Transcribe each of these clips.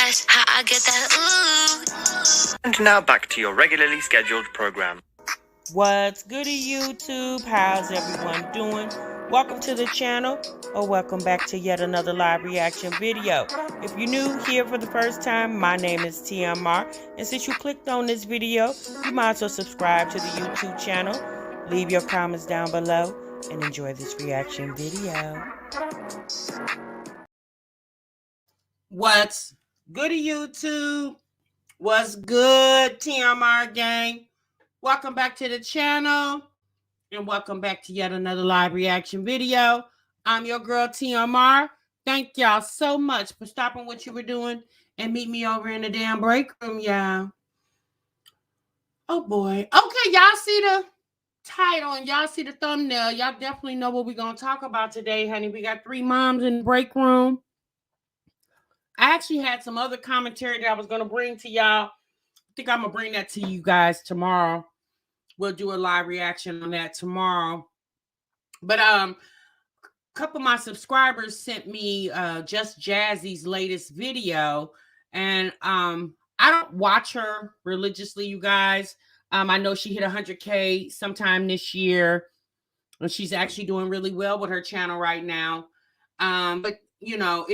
That's how I get that ooh. And now back to your regularly scheduled program. What's goody YouTube? How's everyone doing? Welcome to the channel, or welcome back to yet another live reaction video. If you're new here for the first time, my name is TMR, and since you clicked on this video, you might as well subscribe to the YouTube channel, leave your comments down below, and enjoy this reaction video. What's goody YouTube? What's good, TMR gang? Welcome back to the channel, and welcome back to yet another live reaction video. I'm your girl, TMR. Thank y'all so much for stopping what you were doing and meet me over in the damn break room, y'all. Oh, boy. Okay, y'all see the title and y'all see the thumbnail. Y'all definitely know what we're going to talk about today, honey. We got three moms in the break room. I actually had some other commentary that I was going to bring to y'all. I think I'm going to bring that to you guys tomorrow. We'll do a live reaction on that tomorrow. But a couple of my subscribers sent me Just Jazzy's latest video. And I don't watch her religiously, you guys. I know she hit 100K sometime this year. And she's actually doing really well with her channel right now. But, you know,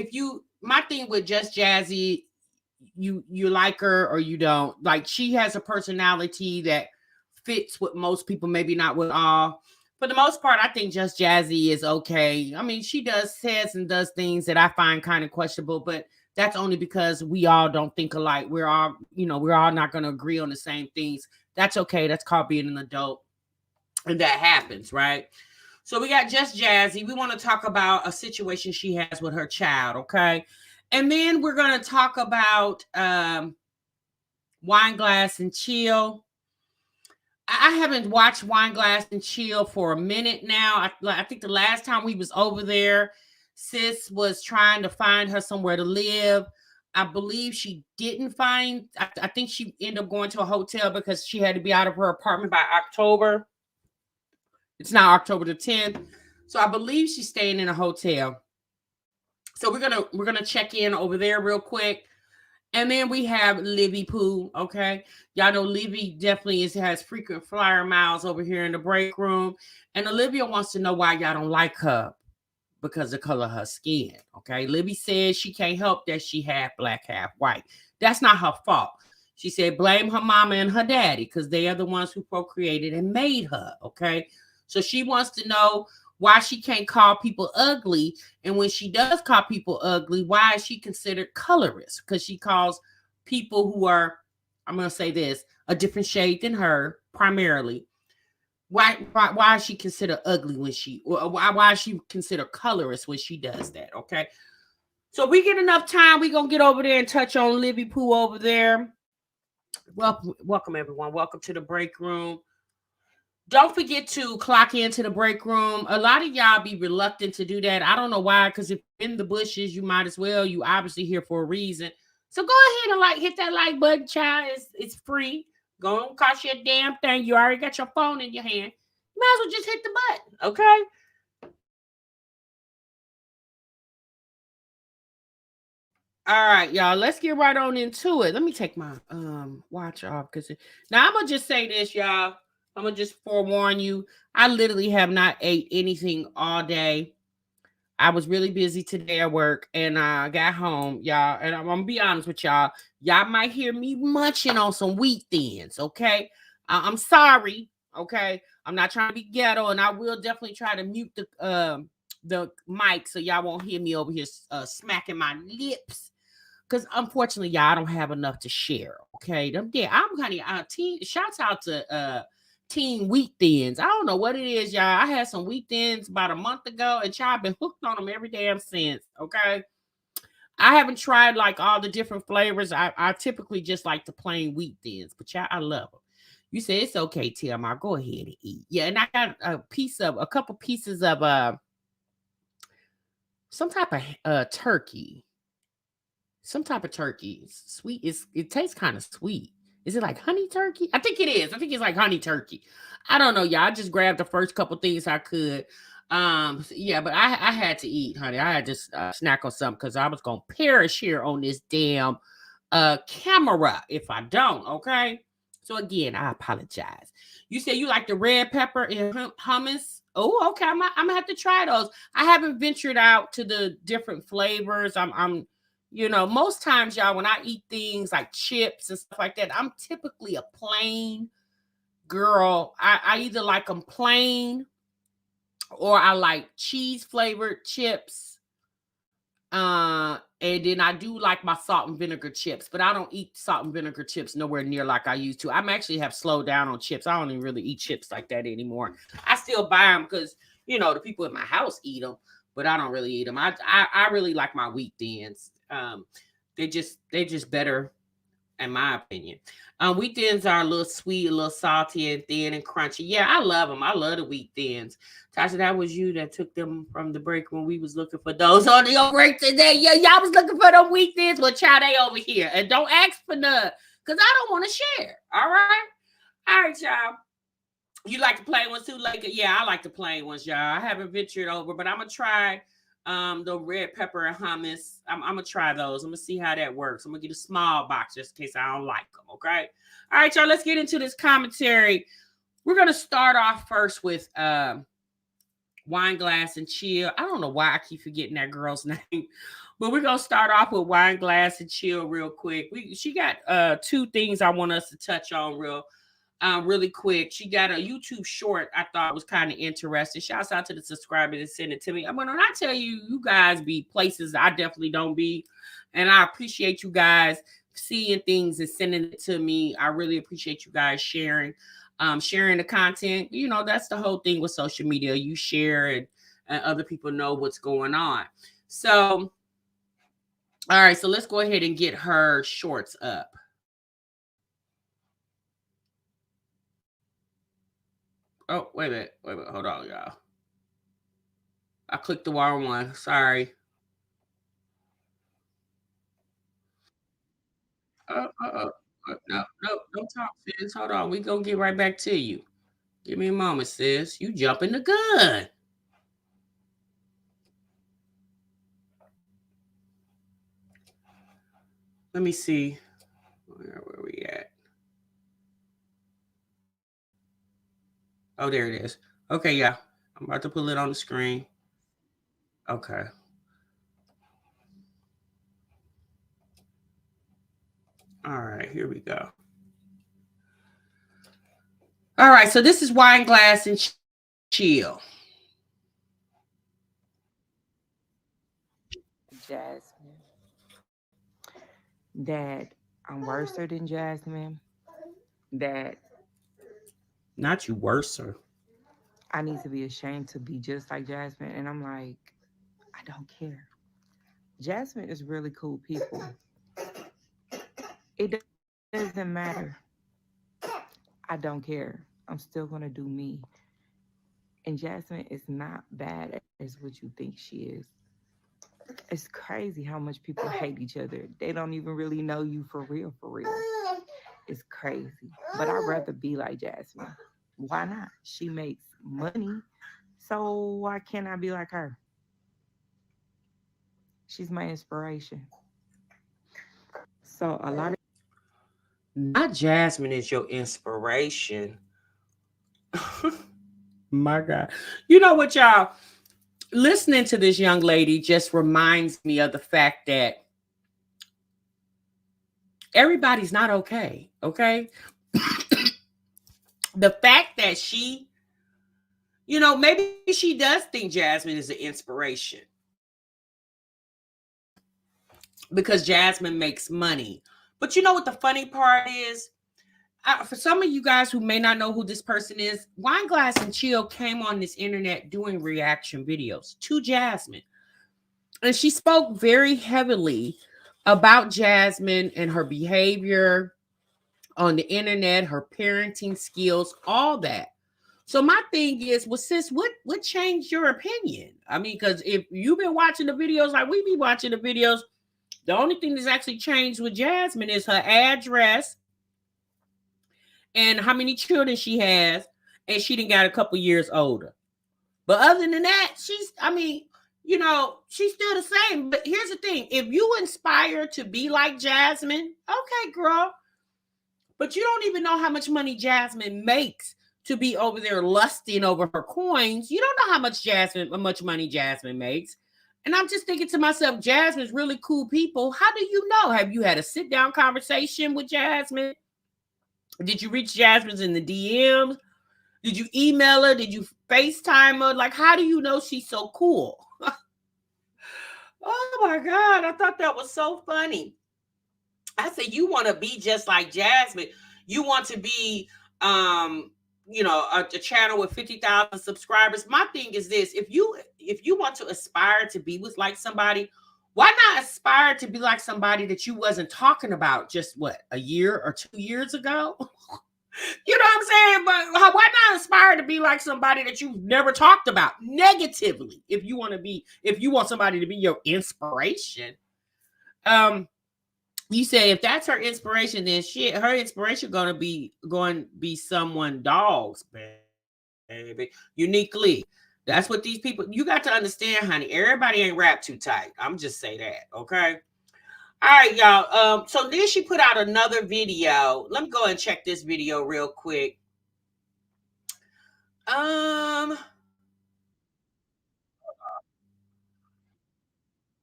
my thing with Just Jazzy, you like her or you don't. Like, she has a personality that fits with most people, maybe not with all. For the most part, I think Just Jazzy is okay. I mean, she says and does things that I find kind of questionable, but that's only because we all don't think alike. We're all not going to agree on the same things. That's okay. That's called being an adult. And that happens, right? So we got Just Jazzy. We want to talk about a situation she has with her child, okay? And then we're going to talk about Wine Glass and Chill. I haven't watched Wine Glass and Chill for a minute now. I think the last time we was over there, sis was trying to find her somewhere to live. I believe she didn't find, I think she ended up going to a hotel because she had to be out of her apartment by October. It's now October the 10th. So I believe she's staying in a hotel. So we're gonna check in over there real quick. And then we have Livy Pooh, okay? Y'all know Livy definitely has frequent flyer miles over here in the break room. And Olivia wants to know why y'all don't like her because of the color of her skin, okay? Livy says she can't help that she half black, half white. That's not her fault. She said blame her mama and her daddy because they are the ones who procreated and made her, okay? So she wants to know why she can't call people ugly. And when she does call people ugly, why is she considered colorist? Because she calls people who are, I'm going to say this, a different shade than her, primarily. Why is she considered ugly when why is she considered colorist when she does that, okay? So we get enough time, we're going to get over there and touch on Livy Pooh over there. Welcome, everyone. Welcome to the break room. Don't forget to clock into the break room. A lot of y'all be reluctant to do that. I don't know why, because if you're in the bushes, you might as well. You obviously here for a reason. So go ahead and hit that like button, child. It's free. Don't cost you a damn thing. You already got your phone in your hand. You might as well just hit the button, okay? All right, y'all. Let's get right on into it. Let me take my watch off because now I'm gonna just say this, y'all. I'm going to just forewarn you. I literally have not ate anything all day. I was really busy today at work and I got home, y'all. And I'm going to be honest with y'all. Y'all might hear me munching on some wheat thins, okay? I'm sorry, okay? I'm not trying to be ghetto, and I will definitely try to mute the mic so y'all won't hear me over here smacking my lips. Because unfortunately, y'all, I don't have enough to share, okay? I'm kind of, shouts out to Team Wheat Thins. I don't know what it is, y'all. I had some Wheat Thins about a month ago, and y'all been hooked on them every damn since, okay? I haven't tried like all the different flavors. I typically just like the plain Wheat Thins, but y'all, I love them. You say it's okay, TMR. Go ahead and eat. Yeah, and I got a couple pieces of some type of turkey. Some type of turkey. It's sweet. It tastes kind of sweet. Is it like honey turkey? I think it is. I think it's like honey turkey. I don't know, y'all. I just grabbed the first couple things I could. Yeah, but I had to eat, honey. I had to snack on something because I was going to perish here on this damn camera if I don't. Okay. So again, I apologize. You said you like the red pepper and hummus. Oh, okay. I'm gonna have to try those. I haven't ventured out to the different flavors. I'm most times, y'all, when I eat things like chips and stuff like that, I'm typically a plain girl. I either like them plain or I like cheese flavored chips. And then I do like my salt and vinegar chips, but I don't eat salt and vinegar chips nowhere near like I used to. I'm actually have slowed down on chips. I don't even really eat chips like that anymore. I still buy them because the people in my house eat them, but I don't really eat them. I really like my wheat thins. They just better in my opinion. Wheat thins are a little sweet, a little salty and thin and crunchy. Yeah, I love them. I love the wheat thins. Tasha, that was you that took them from the break when we was looking for those on the break today. Yeah, y'all was looking for them wheat thins. Well, child, they over here. And don't ask for none, because I don't want to share. All right? All right, y'all. You like the plain ones too? Yeah, I like the plain ones, y'all. I haven't ventured over, but I'm going to try the red pepper and hummus. I'm gonna try those. I'm gonna see how that works. I'm gonna get a small box just in case I don't like them. Okay. All right, y'all. Let's get into this commentary. We're gonna start off first with Wine Glass and Chill. I don't know why I keep forgetting that girl's name, but we're gonna start off with Wine Glass and Chill real quick. She got two things I want us to touch on really quick. She got a YouTube short I thought was kind of interesting. Shouts out to the subscribers that sent it to me. When I tell you, you guys be places I definitely don't be. And I appreciate you guys seeing things and sending it to me. I really appreciate you guys sharing the content. That's the whole thing with social media. You share and other people know what's going on. So, all right. So let's go ahead and get her shorts up. Oh, wait a minute. Hold on, y'all. I clicked the wrong one. Sorry. No, don't talk, sis. Hold on. We gonna get right back to you. Give me a moment, sis. You jumping the gun. Let me see. Where we at? Oh, there it is. Okay, yeah. I'm about to pull it on the screen. Okay. All right, here we go. All right, so this is Wine Glass and Chill. Jasmine. That I'm worser than Jasmine. That Not you worser. I need to be ashamed to be just like Jasmine. And I'm like, I don't care. Jasmine is really cool people. It doesn't matter. I don't care. I'm still going to do me. And Jasmine is not bad as what you think she is. It's crazy how much people hate each other. They don't even really know you for real, for real. It's crazy. But I'd rather be like Jasmine. Why not? She makes money. So why can't I be like her? She's my inspiration. So a lot of Not Jasmine is your inspiration. My God. You know what, y'all? Listening to this young lady just reminds me of the fact that everybody's not okay. Okay. The fact that she, maybe she does think Jasmine is an inspiration because Jasmine makes money. But you know what the funny part is? For some of you guys who may not know who this person is, Wine Glass and Chill came on this internet doing reaction videos to Jasmine. And she spoke very heavily about Jasmine and her behavior on the internet, her parenting skills, all that. So my thing is, well, sis, what changed your opinion? I mean, because if you've been watching the videos like we be watching the videos, the only thing that's actually changed with Jasmine is her address and how many children she has, and she done got a couple years older. But other than that, she's still the same. But here's the thing: if you inspire to be like Jasmine, okay, girl. But you don't even know how much money Jasmine makes to be over there lusting over her coins. You don't know how much money Jasmine makes. And I'm just thinking to myself, Jasmine's really cool people. How do you know? Have you had a sit down conversation with Jasmine? Did you reach Jasmine's in the DMs? Did you email her? Did you FaceTime her? Like, how do you know she's so cool? Oh my God. I thought that was so funny. I said, you want to be just like Jasmine. You want to be, a channel with 50,000 subscribers. My thing is this: if you want to aspire to be with like somebody, why not aspire to be like somebody that you wasn't talking about just what, a year or 2 years ago? You know what I'm saying? But why not aspire to be like somebody that you've never talked about negatively? If you want somebody to be your inspiration. You say if that's her inspiration, then shit, her inspiration going to be someone dogs, baby. Uniquely. That's what these people, you got to understand, honey. Everybody ain't wrapped too tight. I'm just say that, okay? All right, y'all. So then she put out another video. Let me go and check this video real quick. Um,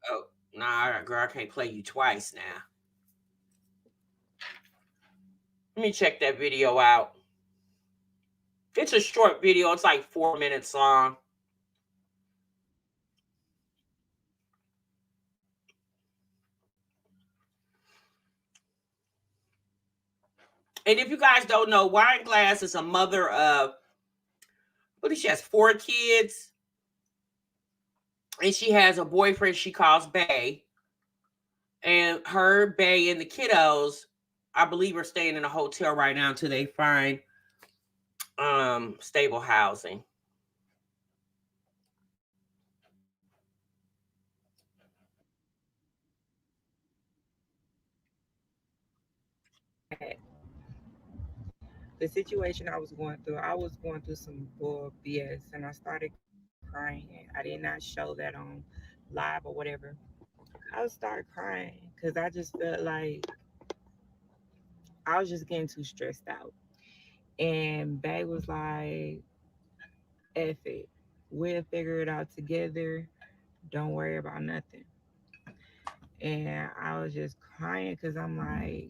oh, nah, girl, I can't play you twice now. Let me check that video out. It's a short video. It's like 4 minutes long. And if you guys don't know, Wine Glass is a mother of, what is she, has 4 kids. And she has a boyfriend she calls Bay. And her, Bay, and the kiddos, I believe, are staying in a hotel right now until they find stable housing. The situation I was going through, I was going through some bull BS and I started crying. I did not show that on live or whatever. I would start crying because I just felt like I was just getting too stressed out. And Bay was like, F it. We'll figure it out together. Don't worry about nothing. And I was just crying because I'm like,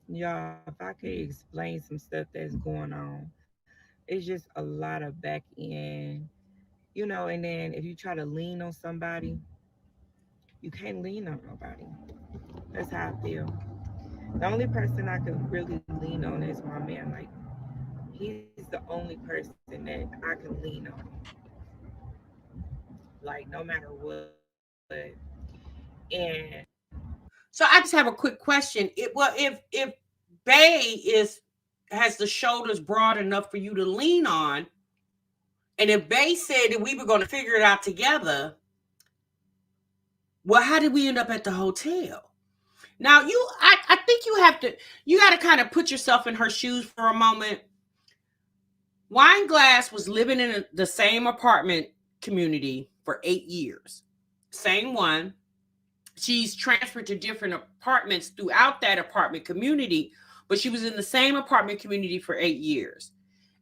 y'all, if I could explain some stuff that's going on, it's just a lot of back end, and then if you try to lean on somebody, you can't lean on nobody. That's how I feel. The only person I could really lean on is my man. Like, he's the only person that I can lean on. Like, no matter what. And So I just have a quick question. If Bay has the shoulders broad enough for you to lean on, and if Bay said that we were going to figure it out together, well, how did we end up at the hotel? Now I think you got to kind of put yourself in her shoes for a moment. Wine Glass was living in the same apartment community for 8 years. Same one. She's transferred to different apartments throughout that apartment community, but she was in the same apartment community for 8 years.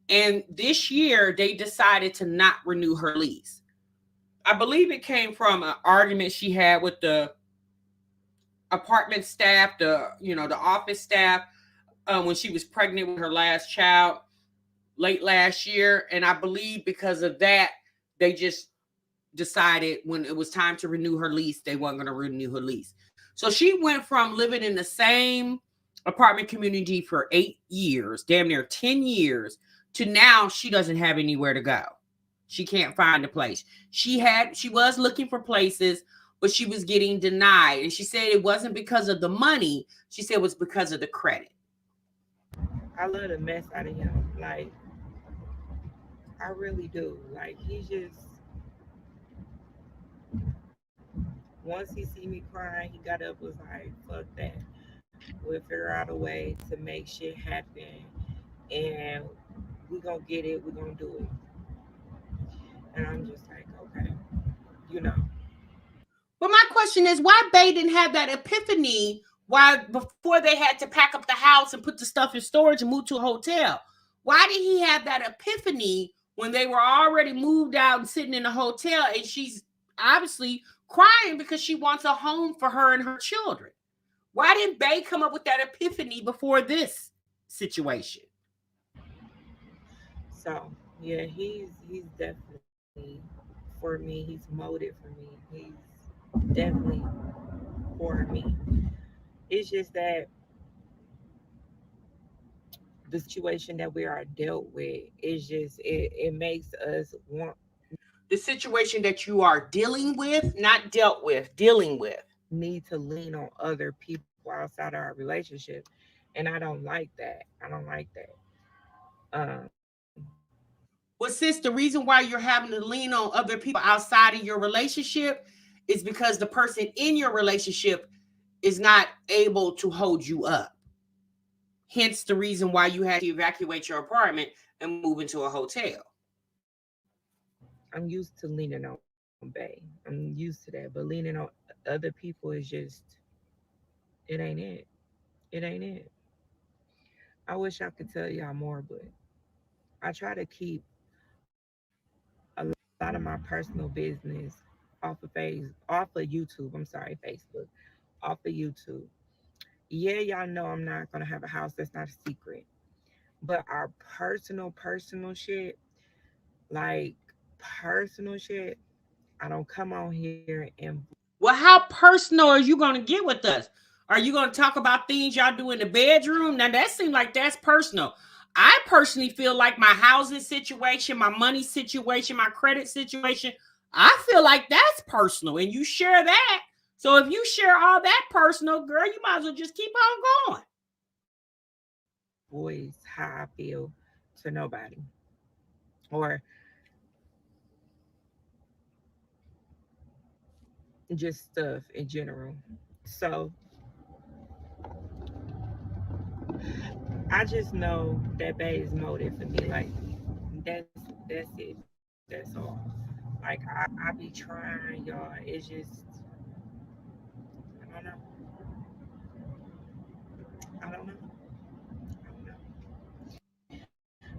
And this year, they decided to not renew her lease. I believe it came from an argument she had with the apartment staff, the office staff, when she was pregnant with her last child late last year. And I believe because of that, they just decided when it was time to renew her lease, they weren't going to renew her lease. So she went from living in the same apartment community for 8 years, damn near 10 years, to now she doesn't have anywhere to go. She can't find a place. She was looking for places, but she was getting denied. And she said it wasn't because of the money. She said it was because of the credit. I love the mess out of him. Like, I really do. Like, he just, once he see me crying, he got up, was like, fuck that. We'll figure out a way to make shit happen. And we gonna get it. We gonna do it. And I'm just like, okay, you know. But my question is, why Bay didn't have that epiphany? Why before they had to pack up the house and put the stuff in storage and move to a hotel? Why did he have that epiphany when they were already moved out and sitting in a hotel, and she's obviously crying because she wants a home for her and her children? Why didn't Bay come up with that epiphany before this situation? So yeah, he's definitely for me. He's molded for me. He's definitely for me. It's just that the situation that we are dealt with is just it makes us want The situation that you are dealing with, not dealt with, dealing with. need to lean on other people outside our relationship, and I don't like that. I don't like that. Well, sis, the reason why you're having to lean on other people outside of your relationship is because the person in your relationship is not able to hold you up. Hence the reason why you had to evacuate your apartment and move into a hotel. I'm used to leaning on Bay. I'm used to that, but leaning on other people is just it ain't it. It ain't it. I wish I could tell y'all more, but I try to keep a lot of my personal business off of YouTube. I'm sorry, Facebook, off of YouTube. Yeah, y'all know I'm not gonna have a house. That's not a secret. But our personal shit, like personal shit, I don't come on here and Well, how personal are you going to get with us? Are you going to talk about things y'all do in the bedroom? Now, that seems like that's personal. I personally feel like my housing situation, my money situation, my credit situation, I feel like that's personal, and you share that. So if you share all that personal, girl, you might as well just keep on going. voice how I feel to nobody or just stuff in general. So I just know that Bay is motive for me. Like that's it. That's all. Like I be trying, y'all. It's just I don't know. I don't know. I don't know.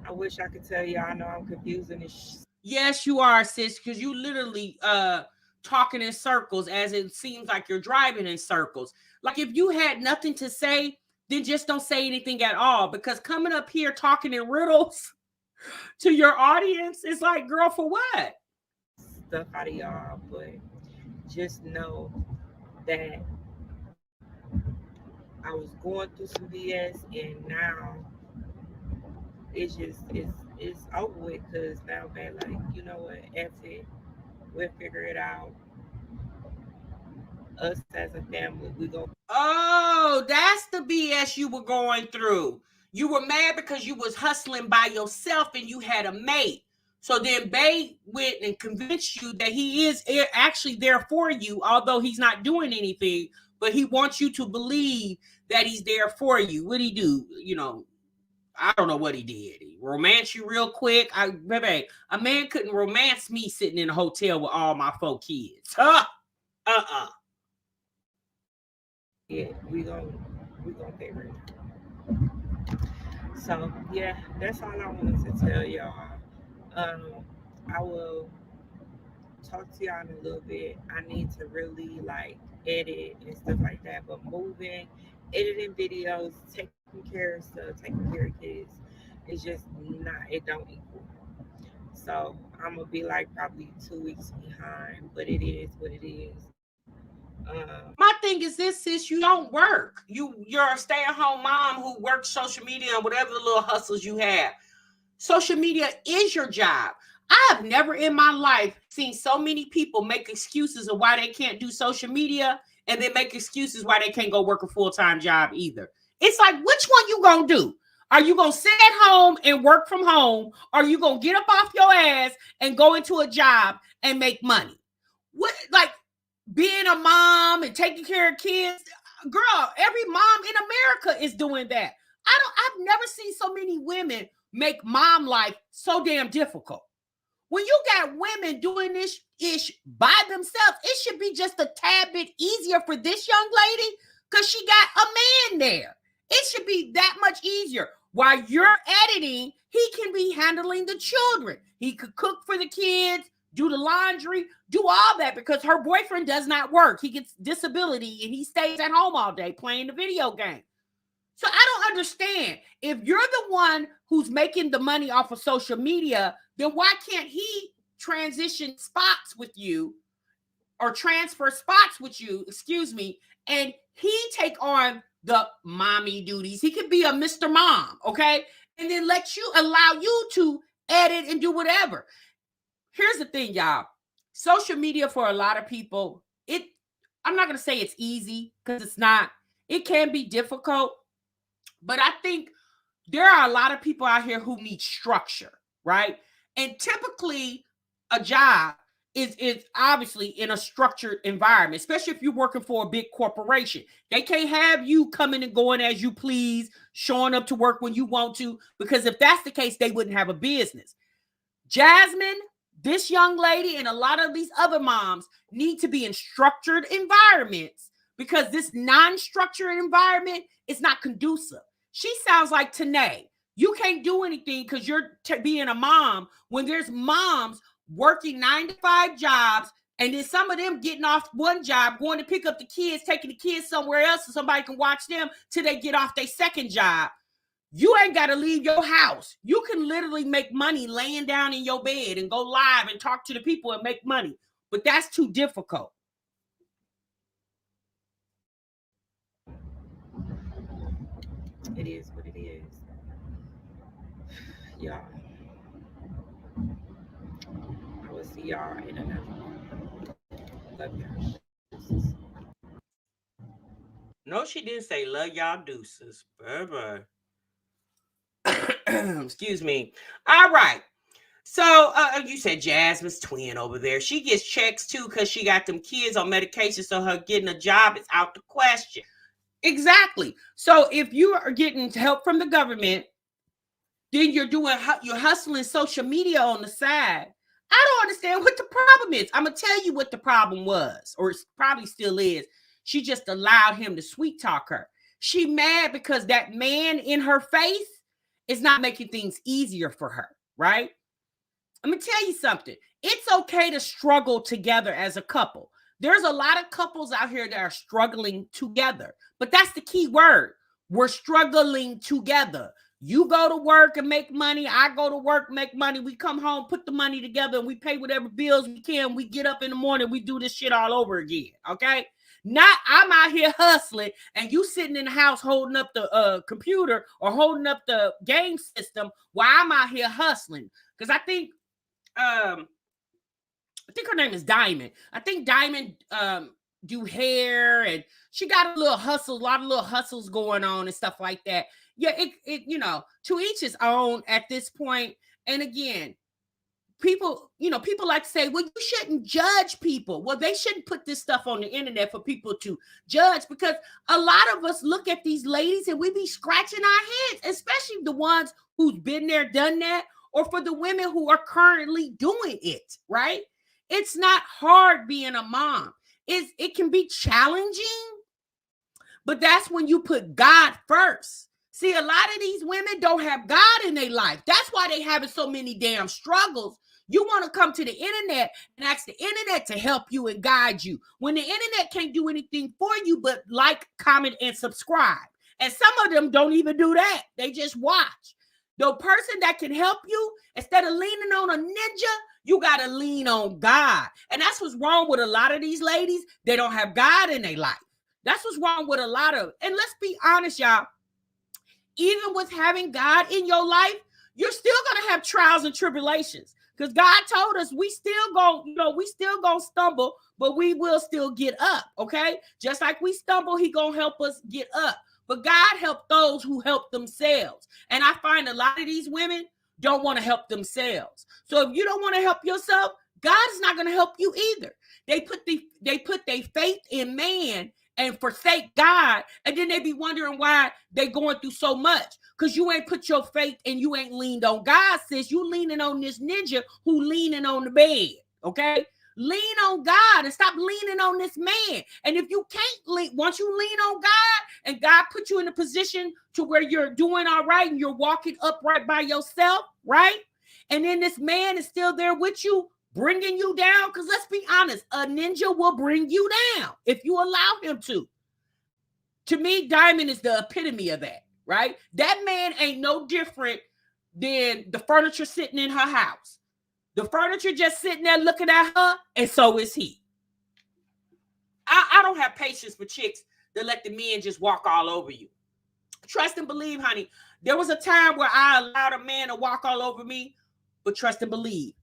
I wish I could tell y'all. I know I'm confusing this. Yes, you are, sis, because you literally talking in circles as it seems like you're driving in circles. Like if you had nothing to say, then just don't say anything at all. Because coming up here talking in riddles to your audience is like, girl, for what? Stuff out of y'all, but just know that I was going through some BS and now it's over with because now man, like, you know what, F it. We'll figure it out. Us as a family, we go Oh, that's the BS you were going through. You were mad because you was hustling by yourself and you had a mate. So then Bay went and convinced you that he is actually there for you, although he's not doing anything, but he wants you to believe that he's there for you. What'd he do? You know, I don't know what he did. He romance you real quick. Baby, a man couldn't romance me sitting in a hotel with all my 4 kids. Huh? Uh-uh. yeah, we gonna figure it. So yeah, that's all I wanted to tell y'all. Um I will talk to y'all in a little bit. I need to really like edit and stuff like that. But moving, editing videos, taking care of stuff, taking care of kids, it's just not. It don't equal. So I'm gonna be like probably 2 weeks behind, but it is what it is. My thing is this, sis, you don't work. You're a stay-at-home mom who works social media and whatever the little hustles you have. Social media is your job. I have never in my life seen so many people make excuses of why they can't do social media, and then make excuses why they can't go work a full-time job either. It's like, which one you gonna do? Are you gonna sit at home and work from home? Or are you gonna get up off your ass and go into a job and make money? What, like, being a mom and taking care of kids, girl, every mom in America is doing that. I've never seen so many women make mom life so damn difficult? When you got women doing this ish by themselves, it should be just a tad bit easier for this young lady because she got a man there. It should be that much easier. While you're editing, he can be handling the children. He could cook for the kids, do the laundry, do all that because her boyfriend does not work. He gets disability and he stays at home all day playing the video game. So I don't understand. If you're the one who's making the money off of social media, then why can't he transition spots with you or transfer spots with you, and he take on the mommy duties? He could be a Mr. Mom, okay? And then allow you to edit and do whatever. Here's the thing, y'all. Social media for a lot of people, I'm not going to say it's easy because it's not. It can be difficult. But I think there are a lot of people out here who need structure, right? And typically a job is obviously in a structured environment, especially if you're working for a big corporation. They can't have you coming and going as you please, showing up to work when you want to, because if that's the case, they wouldn't have a business. Jasmine, this young lady, and a lot of these other moms need to be in structured environments because this non-structured environment is not conducive. She sounds like Tanae. You can't do anything because you're being a mom when there's moms working 9-to-5 jobs, and then some of them getting off one job, going to pick up the kids, taking the kids somewhere else so somebody can watch them till they get off their second job. You ain't got to leave your house. You can literally make money laying down in your bed and go live and talk to the people and make money. But that's too difficult. It is what it is. Y'all. I will see y'all in another one. Love y'all. No, she didn't say love y'all deuces. Bye-bye. Excuse me. All right. So you said Jasmine's twin over there. She gets checks too because she got them kids on medication, so her getting a job is out the question. Exactly. So if you are getting help from the government, then you're hustling social media on the side. I don't understand what the problem is. I'm going to tell you what the problem was, or it probably still is. She just allowed him to sweet talk her. She mad because that man in her face is not making things easier for her, right? I'm going to tell you something. It's okay to struggle together as a couple. There's a lot of couples out here that are struggling together, but that's the key word. We're struggling together. You go to work and make money. I go to work, make money. We come home, put the money together, and we pay whatever bills we can. We get up in the morning, we do this shit all over again, okay? Not I'm out here hustling and you sitting in the house holding up the computer or holding up the game system while I'm out here hustling. Because I think her name is Diamond. I think Diamond do hair, and she got a lot of little hustles going on and stuff like that. Yeah, it to each his own at this point. And again, people like to say, well, you shouldn't judge people. Well, they shouldn't put this stuff on the internet for people to judge, because a lot of us look at these ladies and we be scratching our heads, especially the ones who's been there, done that, or for the women who are currently doing it, right? It's not hard being a mom. It can be challenging, but that's when you put God first. See, a lot of these women don't have God in their life. That's why they having so many damn struggles. You want to come to the internet and ask the internet to help you and guide you, when the internet can't do anything for you but like, comment, and subscribe. And some of them don't even do that. They just watch. The person that can help you, instead of leaning on a ninja, you got to lean on God. And that's what's wrong with a lot of these ladies. They don't have God in their life. That's what's wrong with a lot of. And let's be honest, y'all. Even with having God in your life, you're still going to have trials and tribulations, because God told us we still gonna stumble, but we will still get up, okay? Just like we stumble, he going to help us get up. But God helped those who help themselves. And I find a lot of these women don't want to help themselves. So if you don't want to help yourself, God is not going to help you either. They put their faith in man, and forsake God, and then they be wondering why they going through so much. Because you ain't put your faith and you ain't leaned on God, sis. You leaning on this ninja who leaning on the bed, okay? Lean on God and stop leaning on this man. And if you can't lean, once you lean on God and God put you in a position to where you're doing all right and you're walking upright by yourself, right? And then this man is still there with you, bringing you down. Because let's be honest, a ninja will bring you down if you allow him to. To me, Diamond is the epitome of that, right? That man ain't no different than the furniture sitting in her house. The furniture just sitting there looking at her, and so is he. I don't have patience for chicks that let the men just walk all over you. Trust and believe, honey. There was a time where I allowed a man to walk all over me, but trust and believe,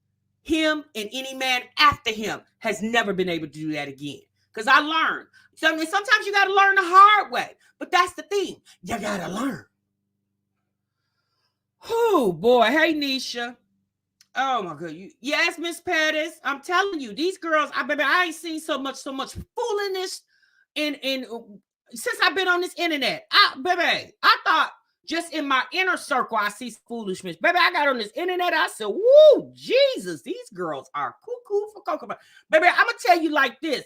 him and any man after him has never been able to do that again. Because I learned. Sometimes you got to learn the hard way, but that's the thing. You got to learn. Oh, boy. Hey, Nisha. Oh my God! Yes, Miss Pettis. I'm telling you, these girls. I ain't seen so much foolishness in since I've been on this internet. I thought just in my inner circle I see foolishness. Baby, I got on this internet. I said, "Woo, Jesus! These girls are cuckoo for cocoa." Baby, I'm gonna tell you like this: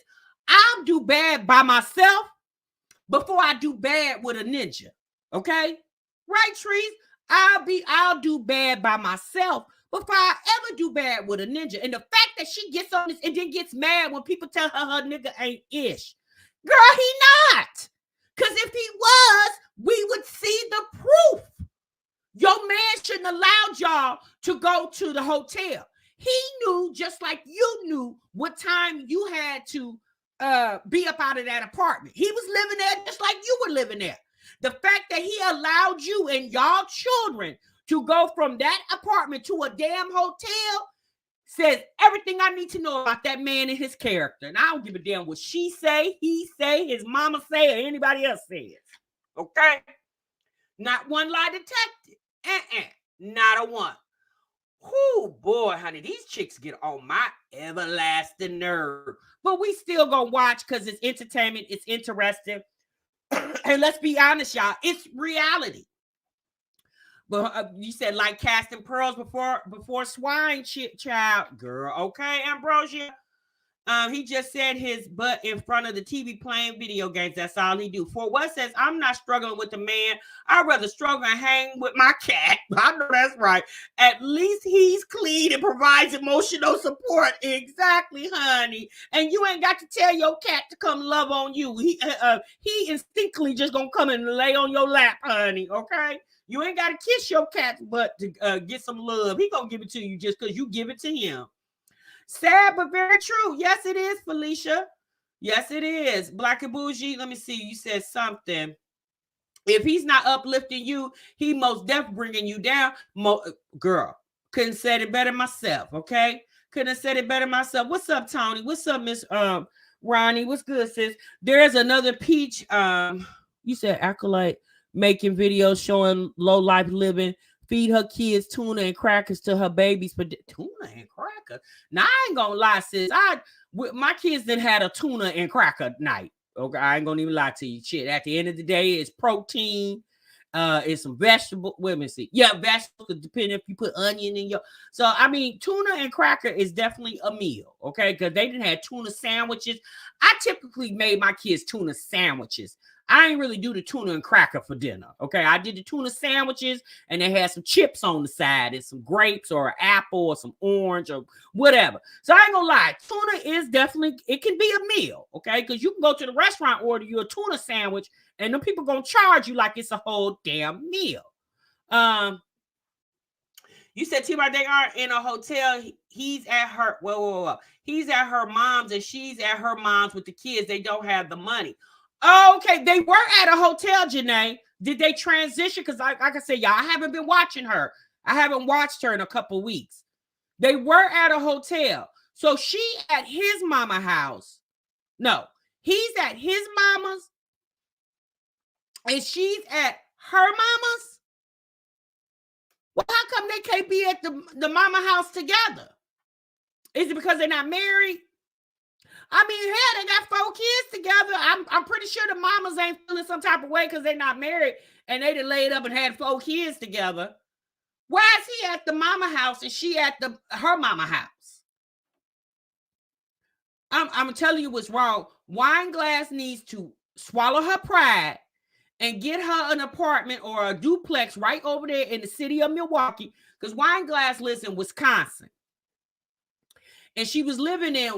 I'll do bad by myself before I do bad with a ninja. Okay, right, Trees? I'll do bad by myself before I ever do bad with a ninja. And the fact that she gets on this and then gets mad when people tell her nigga ain't ish. Girl, he not. Because if he was, we would see the proof. Your man shouldn't allowed y'all to go to the hotel. He knew, just like you knew, what time you had to be up out of that apartment. He was living there just like you were living there. The fact that he allowed you and y'all children to go from that apartment to a damn hotel says everything I need to know about that man and his character. And I don't give a damn what she say, he say, his mama say, or anybody else says. Okay? Not one lie detected. Not a one. Oh boy, honey, these chicks get on my everlasting nerve. But we still gonna watch because it's entertainment, it's interesting. And let's be honest, y'all, it's reality. But you said like casting pearls before swine, child, girl. Okay, Ambrosia. He just said his butt in front of the TV playing video games. That's all he do. For what says, I'm not struggling with the man. I'd rather struggle and hang with my cat. I know that's right. At least he's clean and provides emotional support. Exactly, honey. And you ain't got to tell your cat to come love on you. He instinctively just gonna come and lay on your lap, honey. Okay. You ain't got to kiss your cat's butt to get some love. He gonna give it to you just because you give it to him. Sad, but very true. Yes, it is, Felicia. Yes, it is. Black and Bougie, let me see. You said something. If he's not uplifting you, he most definitely bringing you down. Girl, couldn't said it better myself, okay? Couldn't have said it better myself. What's up, Tony? What's up, Miss Ronnie? What's good, sis? There's another peach. You said acolyte making videos showing low life living. Feed her kids tuna and crackers to her babies. But tuna and crackers? Now, I ain't gonna lie, sis. My kids done had a tuna and cracker night. Okay, I ain't gonna even lie to you. Shit, at the end of the day, it's protein. It's some vegetable. Wait a minute, see. Yeah, vegetables, depending if you put onion in your. So, I mean, tuna and cracker is definitely a meal, okay? Because they didn't have tuna sandwiches. I typically made my kids tuna sandwiches. I ain't really do the tuna and cracker for dinner. Okay. I did the tuna sandwiches and they had some chips on the side and some grapes or an apple or some orange or whatever. So I ain't gonna lie. Tuna is definitely, it can be a meal. Okay. Because you can go to the restaurant, order you a tuna sandwich, and them people gonna charge you like it's a whole damn meal. You said T-Bar, they are in a hotel. He's at her, whoa. He's at her mom's and she's at her mom's with the kids. They don't have the money. Okay, they were at a hotel, Janae. Did they transition? Because like I said, y'all, I haven't been watching her. I haven't watched her in a couple of weeks. They were at a hotel. So she at his mama house. No, he's at his mama's and she's at her mama's. Well, how come they can't be at the mama house together? Is it because they're not married? I mean, hell, they got 4 kids together. I'm pretty sure the mamas ain't feeling some type of way because they're not married and they done laid up and had 4 kids together. Why is he at the mama house and she at her mama house? I'm telling you what's wrong. Wineglass needs to swallow her pride and get her an apartment or a duplex right over there in the city of Milwaukee, because Wineglass lives in Wisconsin. And she was living in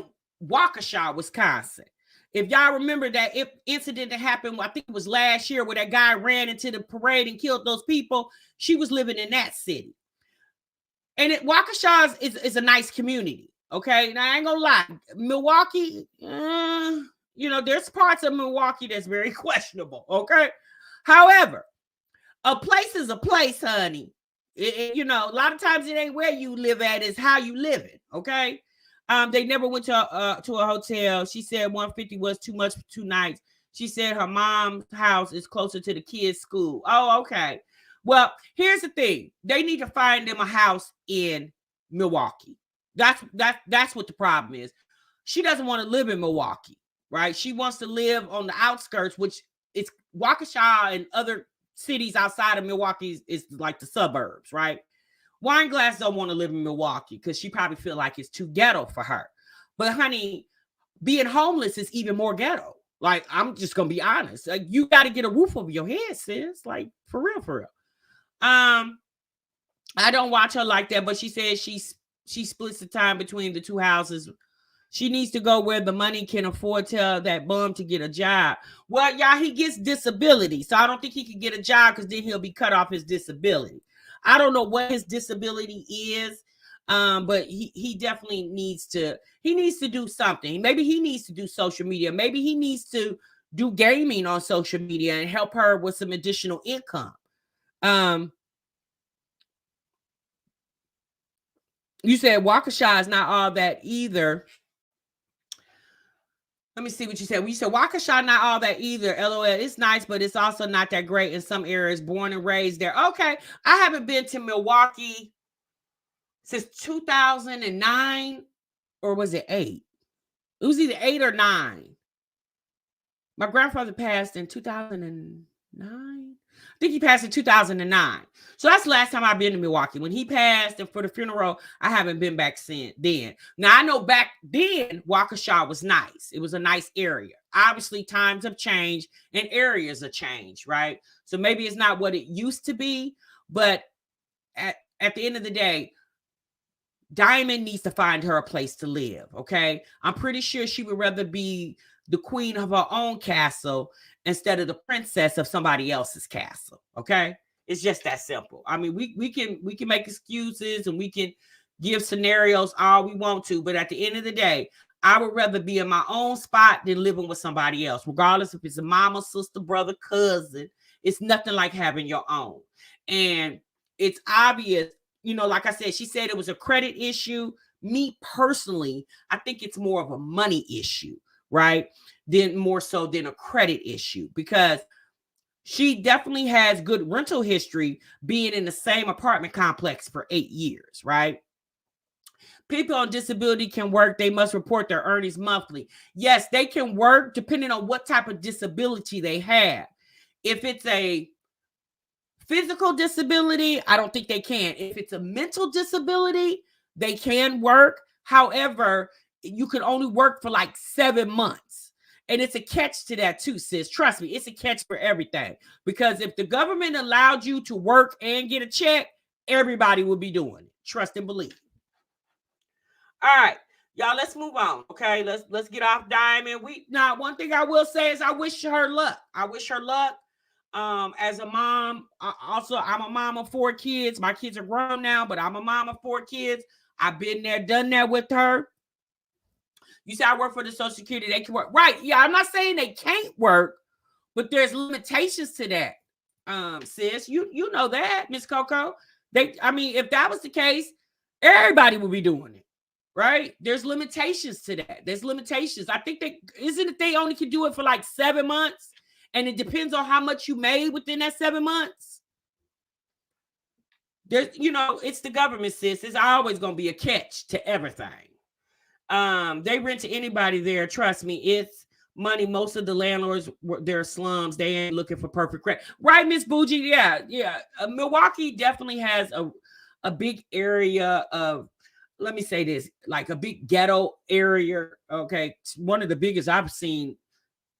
Waukesha, Wisconsin. If y'all remember that incident that happened, I think it was last year, where that guy ran into the parade and killed those people, she was living in that city. And Waukesha is a nice community. Okay, now I ain't gonna lie, Milwaukee, there's parts of Milwaukee that's very questionable. Okay, however, a place is a place, honey. A lot of times it ain't where you live at, it's how you live it. Okay, they never went to a hotel. She said 150 was too much for 2 nights. She said her mom's house is closer to the kids' school. Oh, okay. Well, here's the thing: they need to find them a house in Milwaukee. That's what the problem is. She doesn't want to live in Milwaukee, right? She wants to live on the outskirts, which is Waukesha and other cities outside of Milwaukee is like the suburbs, right? Wineglass don't want to live in Milwaukee because she probably feel like it's too ghetto for her. But honey, being homeless is even more ghetto. Like, I'm just gonna be honest. Like, you got to get a roof over your head, sis. Like, for real, for real. I don't watch her like that, but she says she splits the time between the 2 houses. She needs to go where the money can afford to that bum to get a job. Well, y'all, he gets disability, so I don't think he can get a job because then he'll be cut off his disability. I don't know what his disability is, but he definitely needs to do something. Maybe he needs to do social media. Maybe he needs to do gaming on social media and help her with some additional income. You said Waukesha is not all that either. Let me see what you said. You said Waukesha not all that either. LOL. It's nice, but it's also not that great in some areas. Born and raised there. Okay. I haven't been to Milwaukee since 2009, or was it 8? It was either 8 or 9. My grandfather passed in 2009. I think he passed in 2009. So that's the last time I've been to Milwaukee. When he passed and for the funeral, I haven't been back since then. Now, I know back then, Waukesha was nice. It was a nice area. Obviously, times have changed and areas have changed, right? So maybe it's not what it used to be, but at the end of the day, Diamond needs to find her a place to live, okay? I'm pretty sure she would rather be the queen of her own castle instead of the princess of somebody else's castle, okay? It's just that simple. I mean, we can make excuses and we can give scenarios all we want to, but at the end of the day, I would rather be in my own spot than living with somebody else, regardless if it's a mama, sister, brother, cousin. It's nothing like having your own. And it's obvious, like I said, she said it was a credit issue. Me personally, I think it's more of a money issue, right? Then more so than a credit issue, because she definitely has good rental history being in the same apartment complex for 8 years, right? People on disability can work. They must report their earnings monthly. Yes, they can work depending on what type of disability they have. If it's a physical disability, I don't think they can. If it's a mental disability, they can work. However, you can only work for like 7 months. And it's a catch to that too, sis. Trust me, it's a catch for everything. Because if the government allowed you to work and get a check, everybody would be doing it. Trust and believe. All right, y'all, let's move on. Okay, let's get off Diamond. One thing I will say is I wish her luck. I wish her luck. As a mom, I'm a mom of 4 kids. My kids are grown now, but I'm a mom of 4 kids. I've been there, done that with her. You say I work for the Social Security, they can work. Right. Yeah, I'm not saying they can't work, but there's limitations to that. Sis, you know that, Miss Coco. If that was the case, everybody would be doing it. Right? There's limitations to that. There's limitations. I think they only can do it for like 7 months. And it depends on how much you made within that 7 months. It's the government, sis. It's always going to be a catch to everything. They rent to anybody there. Trust me, it's money. Most of the landlords, they're slums. They ain't looking for perfect credit. Right, Miss Bougie? Yeah, yeah. Milwaukee definitely has a big area of, let me say this, like a big ghetto area. Okay. It's one of the biggest I've seen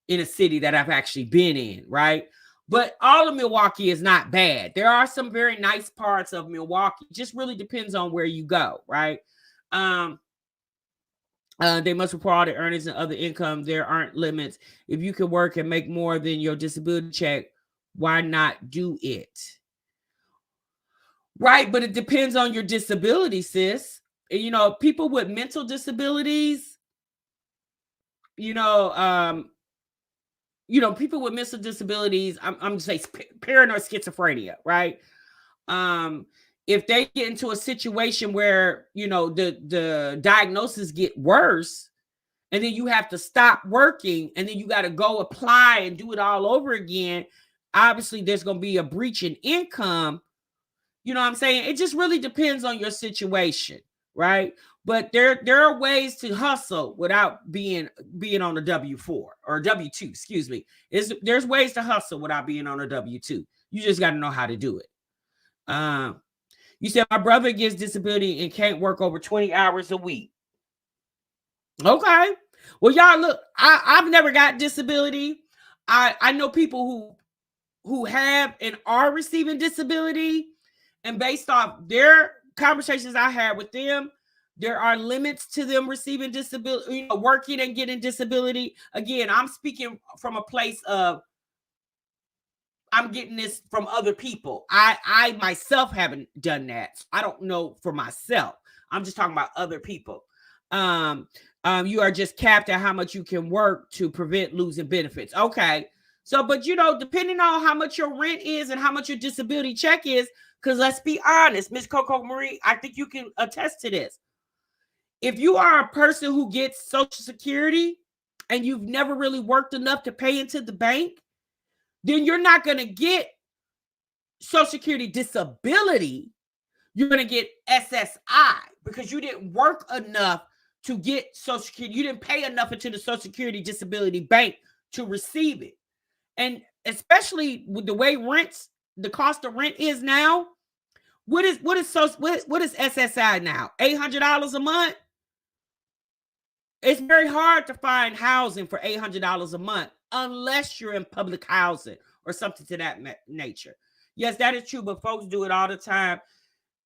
in a city that I've actually been in, right? But all of Milwaukee is not bad. There are some very nice parts of Milwaukee. It just really depends on where you go, right? They must report all the earnings and other income. There aren't limits. If you can work and make more than your disability check, why not do it? Right, but it depends on your disability, sis. You know, people with mental disabilities, you know, people with mental disabilities, I'm gonna say paranoid schizophrenia, right? If they get into a situation where, you know, the diagnosis get worse, and then you have to stop working, and then you got to go apply and do it all over again, obviously there's going to be a breach in income. You know what I'm saying? It just really depends on your situation, right? But there are ways to hustle without being on a W-4 or W-2, excuse me. There's ways to hustle without being on a W-2. You just got to know how to do it. You said my brother gets disability and can't work over 20 hours a week. Okay. Well, y'all, look, I've never got disability. I know people who have and are receiving disability, and based off their conversations I had with them, there are limits to them receiving disability, you know, working and getting disability. Again, I'm speaking from a place of I'm getting this from other people. I myself haven't done that. I don't know for myself. I'm just talking about other people. You are just capped at how much you can work to prevent losing benefits. Okay. So, but you know, depending on how much your rent is and how much your disability check is, because let's be honest, Miss Coco Marie, I think you can attest to this. If you are a person who gets Social Security and you've never really worked enough to pay into the bank, then you're not going to get Social Security disability. You're going to get SSI because you didn't work enough to get Social Security. You didn't pay enough into the Social Security disability bank to receive it. And especially with the way the cost of rent is now, what is SSI now? $800 a month? It's very hard to find housing for $800 a month unless you're in public housing or something to that nature. Yes, that is true, but folks do it all the time.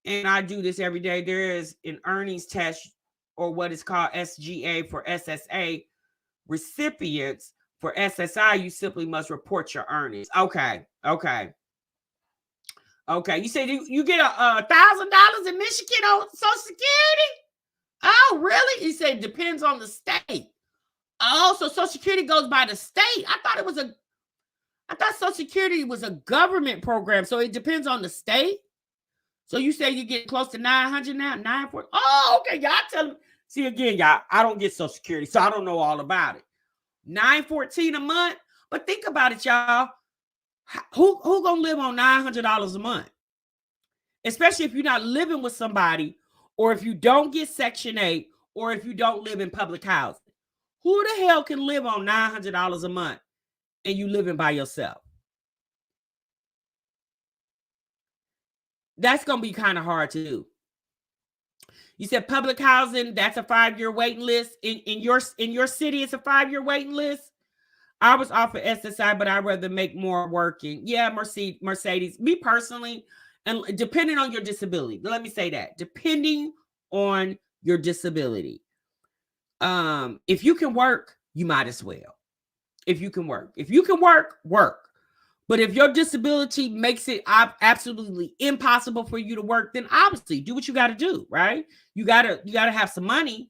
And I do this every day. There is an earnings test, or what is called SGA for SSA recipients. For SSI, you simply must report your earnings. Okay. You said you get $1,000 in Michigan on Social Security? Oh, really? You said it depends on the state. Oh, so Social Security goes by the state. I thought Social Security was a government program, so it depends on the state. So you say you get close to 900 now, 940. Oh, okay, y'all tell me. See, again, y'all, I don't get Social Security, so I don't know all about it. 914 a month. But think about it, y'all. Who gonna live on $900 a month? Especially if you're not living with somebody, or if you don't get Section 8, or if you don't live in public housing. Who the hell can live on $900 a month and you living by yourself? That's going to be kind of hard to do. You said public housing, that's a 5-year waiting list. In your city, it's a 5-year waiting list. I was offered SSI, but I'd rather make more working. Yeah, Mercedes. Me personally, and depending on your disability, let me say that. Depending on your disability. If you can work, you might as well. If you can work. Work. But if your disability makes it absolutely impossible for you to work, then obviously do what you got to do, right? You gotta have some money.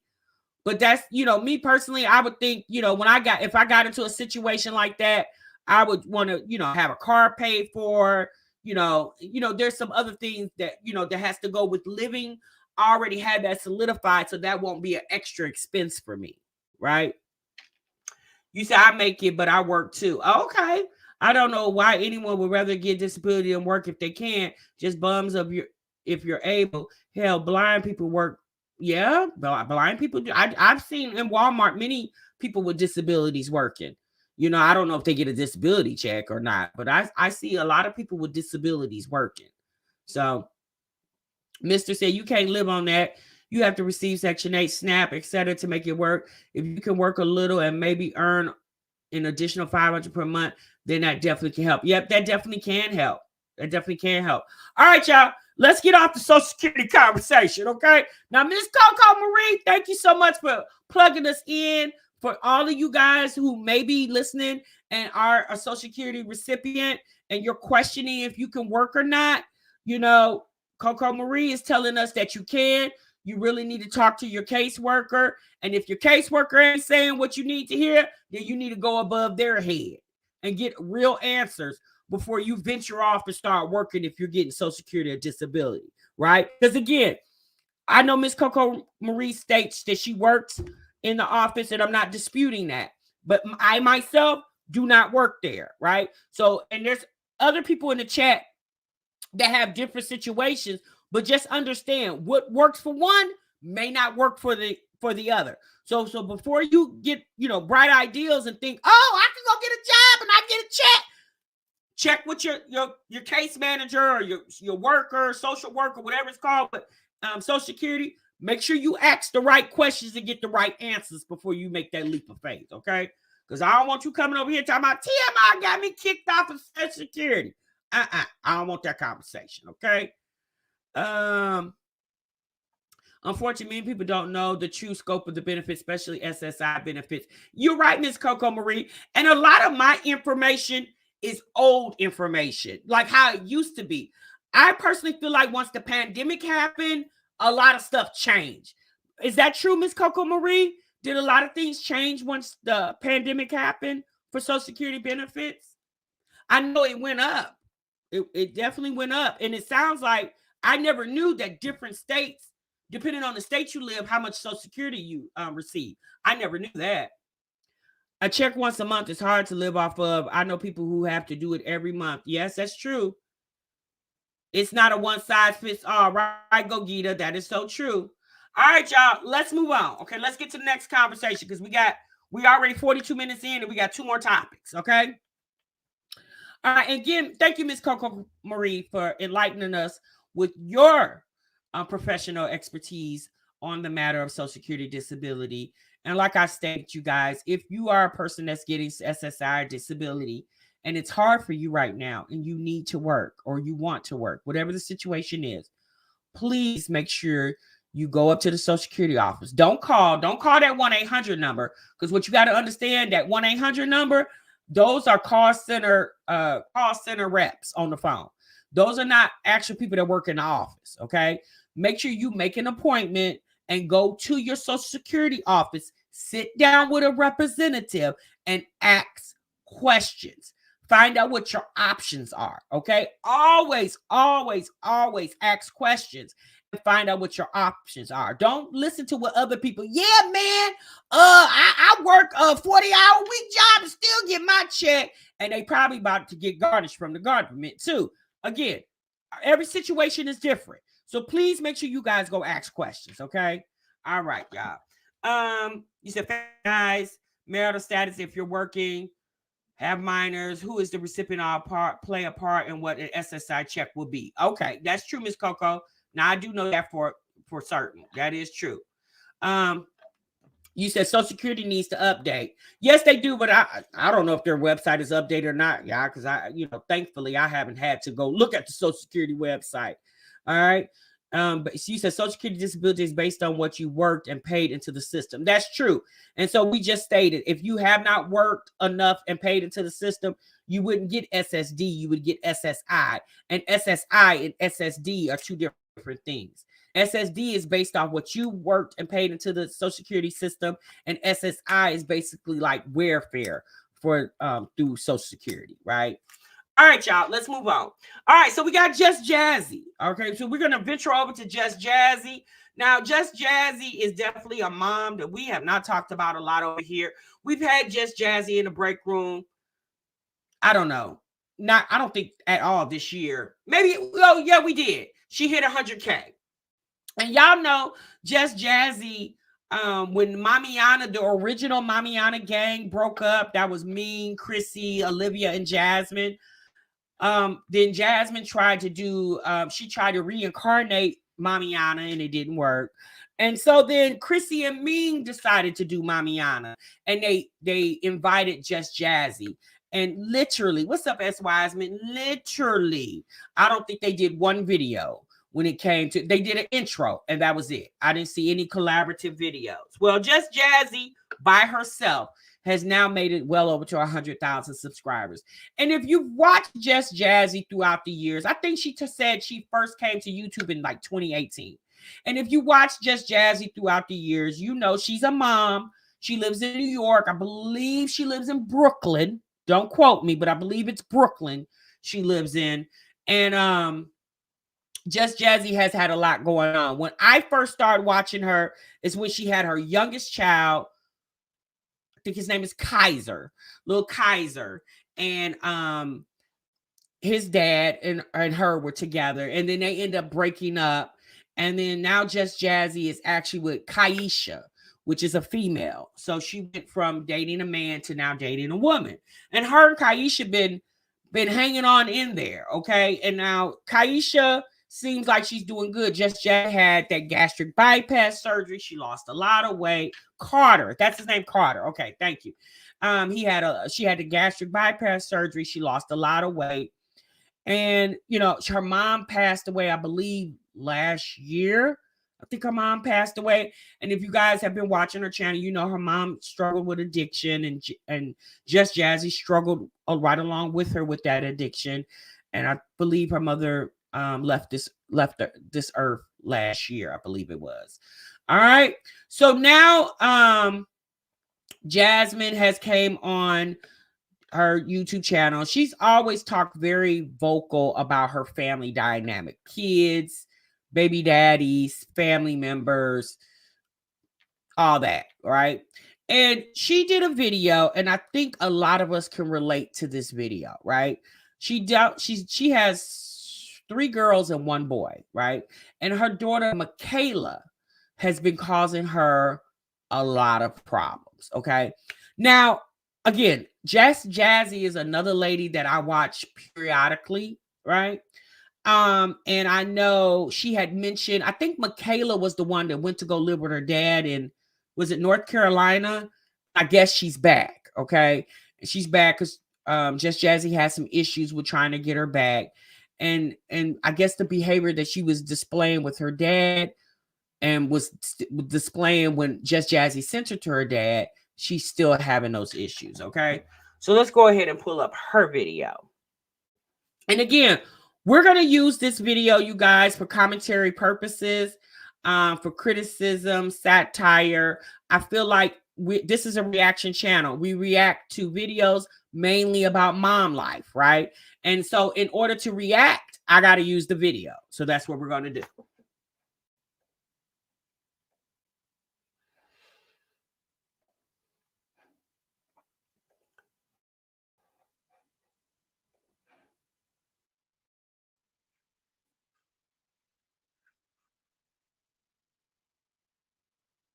But that's, me personally, I would think, if I got into a situation like that, I would want to, have a car paid for, there's some other things that, that has to go with living. I already had that solidified, so that won't be an extra expense for me, right? You say I make it, but I work too. Okay. I don't know why anyone would rather get disability than work if they can. Just bums of if you're able. Hell, blind people work Yeah, blind people do. I've seen in Walmart many people with disabilities working. I don't know if they get a disability check or not, but I see a lot of people with disabilities working. So, Mister said you can't live on that. You have to receive Section 8, SNAP, etc. to make it work. If you can work a little and maybe earn an additional 500 per month, then that definitely can help. Yep, that definitely can help. That definitely can help. All right, y'all. Let's get off the Social Security conversation, okay? Now, Miss Coco Marie, thank you so much for plugging us in. For all of you guys who may be listening and are a Social Security recipient and you're questioning if you can work or not, Coco Marie is telling us that you can. You really need to talk to your caseworker. And if your caseworker ain't saying what you need to hear, then you need to go above their head and get real answers before you venture off and start working if you're getting Social Security or disability, right? Because again, I know Miss Coco Marie states that she works in the office, and I'm not disputing that. But I myself do not work there, right? So, and there's other people in the chat that have different situations, but just understand what works for one may not work for the other. So before you get bright ideas and think, oh, I can go get a job and I get a check with your case manager or your worker, social worker, whatever it's called, but Social Security. Make sure you ask the right questions and get the right answers before you make that leap of faith, okay? Because I don't want you coming over here talking about TMI got me kicked off of Social Security. I don't want that conversation, okay? Unfortunately, many people don't know the true scope of the benefits, especially SSI benefits. You're right, Miss Coco Marie. And a lot of my information is old information, like how it used to be. I personally feel like once the pandemic happened, a lot of stuff changed. Is that true, Miss Coco Marie? Did a lot of things change once the pandemic happened for Social Security benefits? I know it went up. It definitely went up. And it sounds like I never knew that different states, depending on the state you live, how much Social Security you receive. I never knew that. A check once a month is hard to live off of. I know people who have to do it every month. Yes, that's true. It's not a one size fits all. Right, Go Gita. That is so true. All right, y'all. Let's move on. Okay, let's get to the next conversation because we already 42 minutes in and we got 2 more topics. Okay. All right. Again, thank you, Miss Coco Marie, for enlightening us with your professional expertise on the matter of Social Security disability. And like I stated, you guys, if you are a person that's getting SSI or disability and it's hard for you right now and you need to work or you want to work, whatever the situation is, please make sure you go up to the Social Security office. Don't call that 1-800 number, because what you got to understand, that 1-800 number, those are call center reps on the phone. Those are not actual people that work in the office, okay? Make sure you make an appointment and go to your Social Security office, sit down with a representative and ask questions. Find out what your options are, okay? Always, always, always ask questions and find out what your options are. Don't listen to what other people, yeah, man, I work a 40-hour week job and still get my check, and they probably about to get garnished from the government too. Again, every situation is different. So please make sure you guys go ask questions, okay? All right, y'all. You said, guys, marital status if you're working, have minors, who is the recipient of play a part in what an SSI check will be. Okay, that's true, Miss Coco. Now I do know that for certain. That is true. You said Social Security needs to update. Yes, they do, but I don't know if their website is updated or not, yeah, because thankfully I haven't had to go look at the Social Security website. All right. But you said Social Security disability is based on what you worked and paid into the system. That's true. And so we just stated, if you have not worked enough and paid into the system, you wouldn't get SSD, you would get SSI. And SSI and SSD are 2 different things. SSD is based off what you worked and paid into the Social Security system, and SSI is basically like welfare for through Social Security, right? All right, y'all, let's move on. All right, so we got Just Jazzy. Okay, so we're going to venture over to Just Jazzy. Now, Just Jazzy is definitely a mom that we have not talked about a lot over here. We've had Just Jazzy in the break room. I don't know. I don't think at all this year. Maybe, oh, yeah, we did. She hit 100K. And y'all know Just Jazzy, when Mamiana, the original Mamiana gang broke up, that was Mean, Chrissy, Olivia, and Jasmine. Then Jasmine tried to do, she tried to reincarnate Mamiana and it didn't work. And so then Chrissy and Ming decided to do Mamiana, and they invited Just Jazzy. And literally, what's up, S. Wiseman? Literally, I don't think they did one video when it came to, they did an intro and that was it. I didn't see any collaborative videos. Well, Just Jazzy by herself has now made it well over to 100,000 subscribers. And if you've watched Just Jazzy throughout the years, I think she said she first came to YouTube in like 2018. And if you watch Just Jazzy throughout the years, you know she's a mom. She lives in New York. I believe she lives in Brooklyn. Don't quote me, but I believe it's Brooklyn she lives in. And Just Jazzy has had a lot going on. When I first started watching her is when she had her youngest child. I think his name is Kaiser, little Kaiser. And his dad and her were together, and then they end up breaking up. And then now Just Jazzy is actually with Kaisha, which is a female. So she went from dating a man to now dating a woman. And her and Kaisha been hanging on in there, okay? And now Kaisha seems like she's doing good. Just Jazzy had that gastric bypass surgery. She lost a lot of weight. Carter, that's his name, Carter. Okay, thank you. She had the gastric bypass surgery. She lost a lot of weight. And, you know, her mom passed away, I believe, last year. I think her mom passed away. And if you guys have been watching her channel, you know her mom struggled with addiction, and Just Jazzy struggled right along with her with that addiction. And I believe her mother left this earth last year, I believe it was. All right. So now Jasmine has came on her YouTube channel. She's always talked very vocal about her family dynamic, kids, baby daddies, family members, all that, right? And she did a video, and I think a lot of us can relate to this video, right? She has 3 girls and 1 boy, right? And her daughter Michaela has been causing her a lot of problems, okay? Now, again, Just Jazzy is another lady that I watch periodically, right? And I know she had mentioned, I think Michaela was the one that went to go live with her dad in, was it North Carolina? I guess she's back, okay? And she's back because Just Jazzy has some issues with trying to get her back. And I guess the behavior that she was displaying with her dad and was displaying when Just Jazzy sent her to her dad, she's still having those issues, okay? So let's go ahead and pull up her video. And again, we're going to use this video, you guys, for commentary purposes, for criticism, satire. I feel like this is a reaction channel. We react to videos mainly about mom life, right? And so in order to react, I got to use the video. So that's what we're going to do.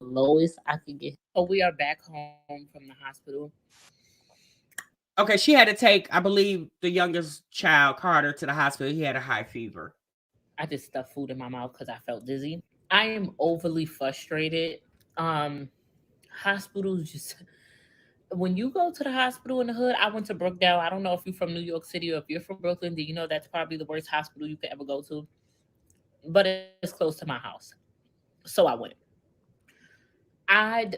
Lowest I could get. Oh, we are back home from the hospital. Okay, she had to take, I believe, the youngest child, Carter, to the hospital. He had a high fever. I just stuffed food in my mouth because I felt dizzy. I am overly frustrated. Um, Hospitals just, when you go to the hospital in the hood, I went to Brookdale. I don't know if you're from New York City or if you're from Brooklyn. Do you know that's probably the worst hospital you could ever go to? But it's close to my house, so I went. I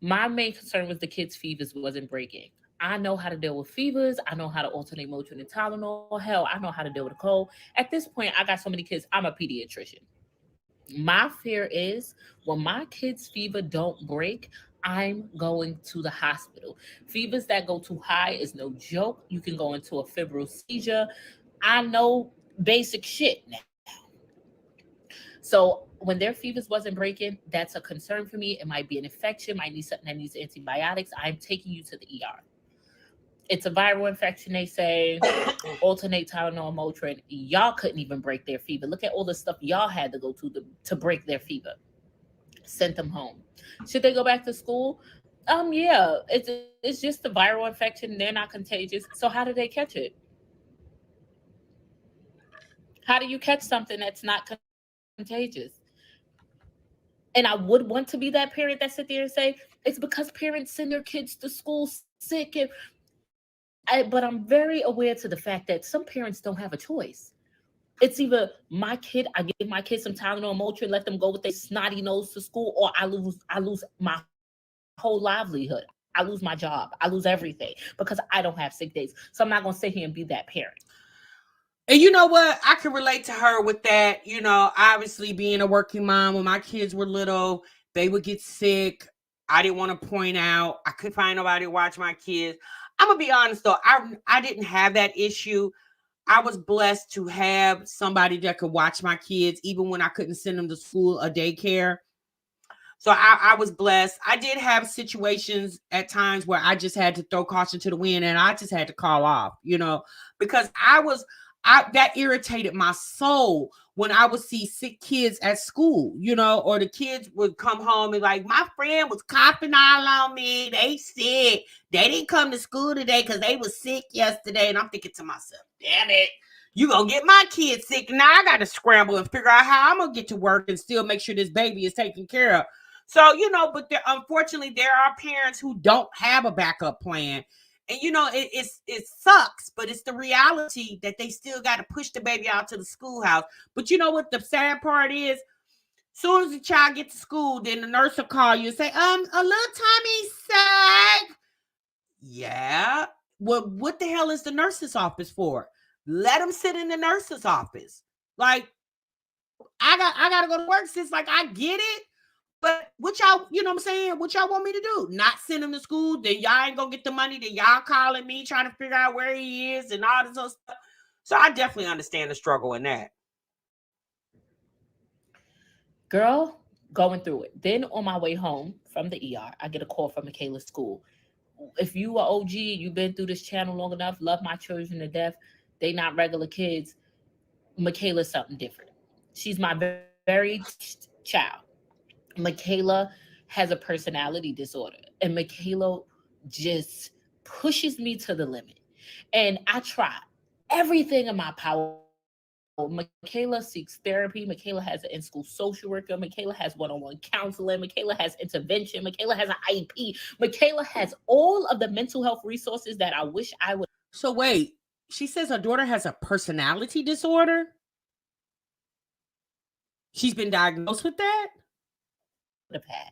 My main concern was the kids' fevers wasn't breaking. I know how to deal with fevers. I know how to alternate Motrin and Tylenol. Hell, I know how to deal with a cold. At this point, I got so many kids. I'm a pediatrician. My fear is when my kids' fever don't break, I'm going to the hospital. Fevers that go too high is no joke. You can go into a febrile seizure. I know basic shit now. So when their fevers wasn't breaking, that's a concern for me. It might be an infection, might need something that needs antibiotics. I'm taking you to the ER. It's a viral infection, they say. Alternate Tylenol, Motrin. Y'all couldn't even break their fever. Look at all the stuff y'all had to go to break their fever. Sent them home. Should they go back to school? Yeah. It's just a viral infection. They're not contagious. So how do they catch it? How do you catch something that's not contagious? And I would want to be that parent that sit there and say it's because parents send their kids to school sick. But I'm very aware to the fact that some parents don't have a choice. It's either my kid, I give my kid some Tylenol, Motrin, let them go with their snotty nose to school, or I lose my whole livelihood. I lose my job. I lose everything because I don't have sick days. So I'm not gonna sit here and be that parent. And you know what? I can relate to her with that. You know, obviously being a working mom, when my kids were little, they would get sick. I didn't want to point out. I couldn't find nobody to watch my kids. I'm gonna be honest though, I didn't have that issue. I was blessed to have somebody that could watch my kids, even when I couldn't send them to school or daycare. So I was blessed. I did have situations at times where I just had to throw caution to the wind and I just had to call off, because I that irritated my soul when I would see sick kids at school, or the kids would come home and like, my friend was coughing all on me. They sick. They didn't come to school today because they was sick yesterday. And I'm thinking to myself, damn it. You gonna get my kids sick. Now I got to scramble and figure out how I'm gonna get to work and still make sure this baby is taken care of. So, but unfortunately, there are parents who don't have a backup plan. And, it sucks, but it's the reality that they still got to push the baby out to the schoolhouse. But you know what the sad part is? Soon as the child gets to school, then the nurse will call you and say, a little Tommy's sick. Yeah. Well, what the hell is the nurse's office for? Let them sit in the nurse's office. Like, I got to go to work, sis. Like, I get it. But what y'all, you know what I'm saying? What y'all want me to do? Not send him to school? Then y'all ain't gonna get the money. Then y'all calling me trying to figure out where he is and all this other stuff. So I definitely understand the struggle in that. Girl, going through it. Then on my way home from the ER, I get a call from Michaela's school. If you are OG, you've been through this channel long enough, love my children to death, they not regular kids. Michaela's something different. She's my very child. Michaela has a personality disorder, and Michaela just pushes me to the limit. And I try everything in my power. Michaela seeks therapy. Michaela has an in-school social worker. Michaela has one-on-one counseling. Michaela has intervention. Michaela has an IEP. Michaela has all of the mental health resources that I wish I would. So wait, she says her daughter has a personality disorder? She's been diagnosed with that? Have had.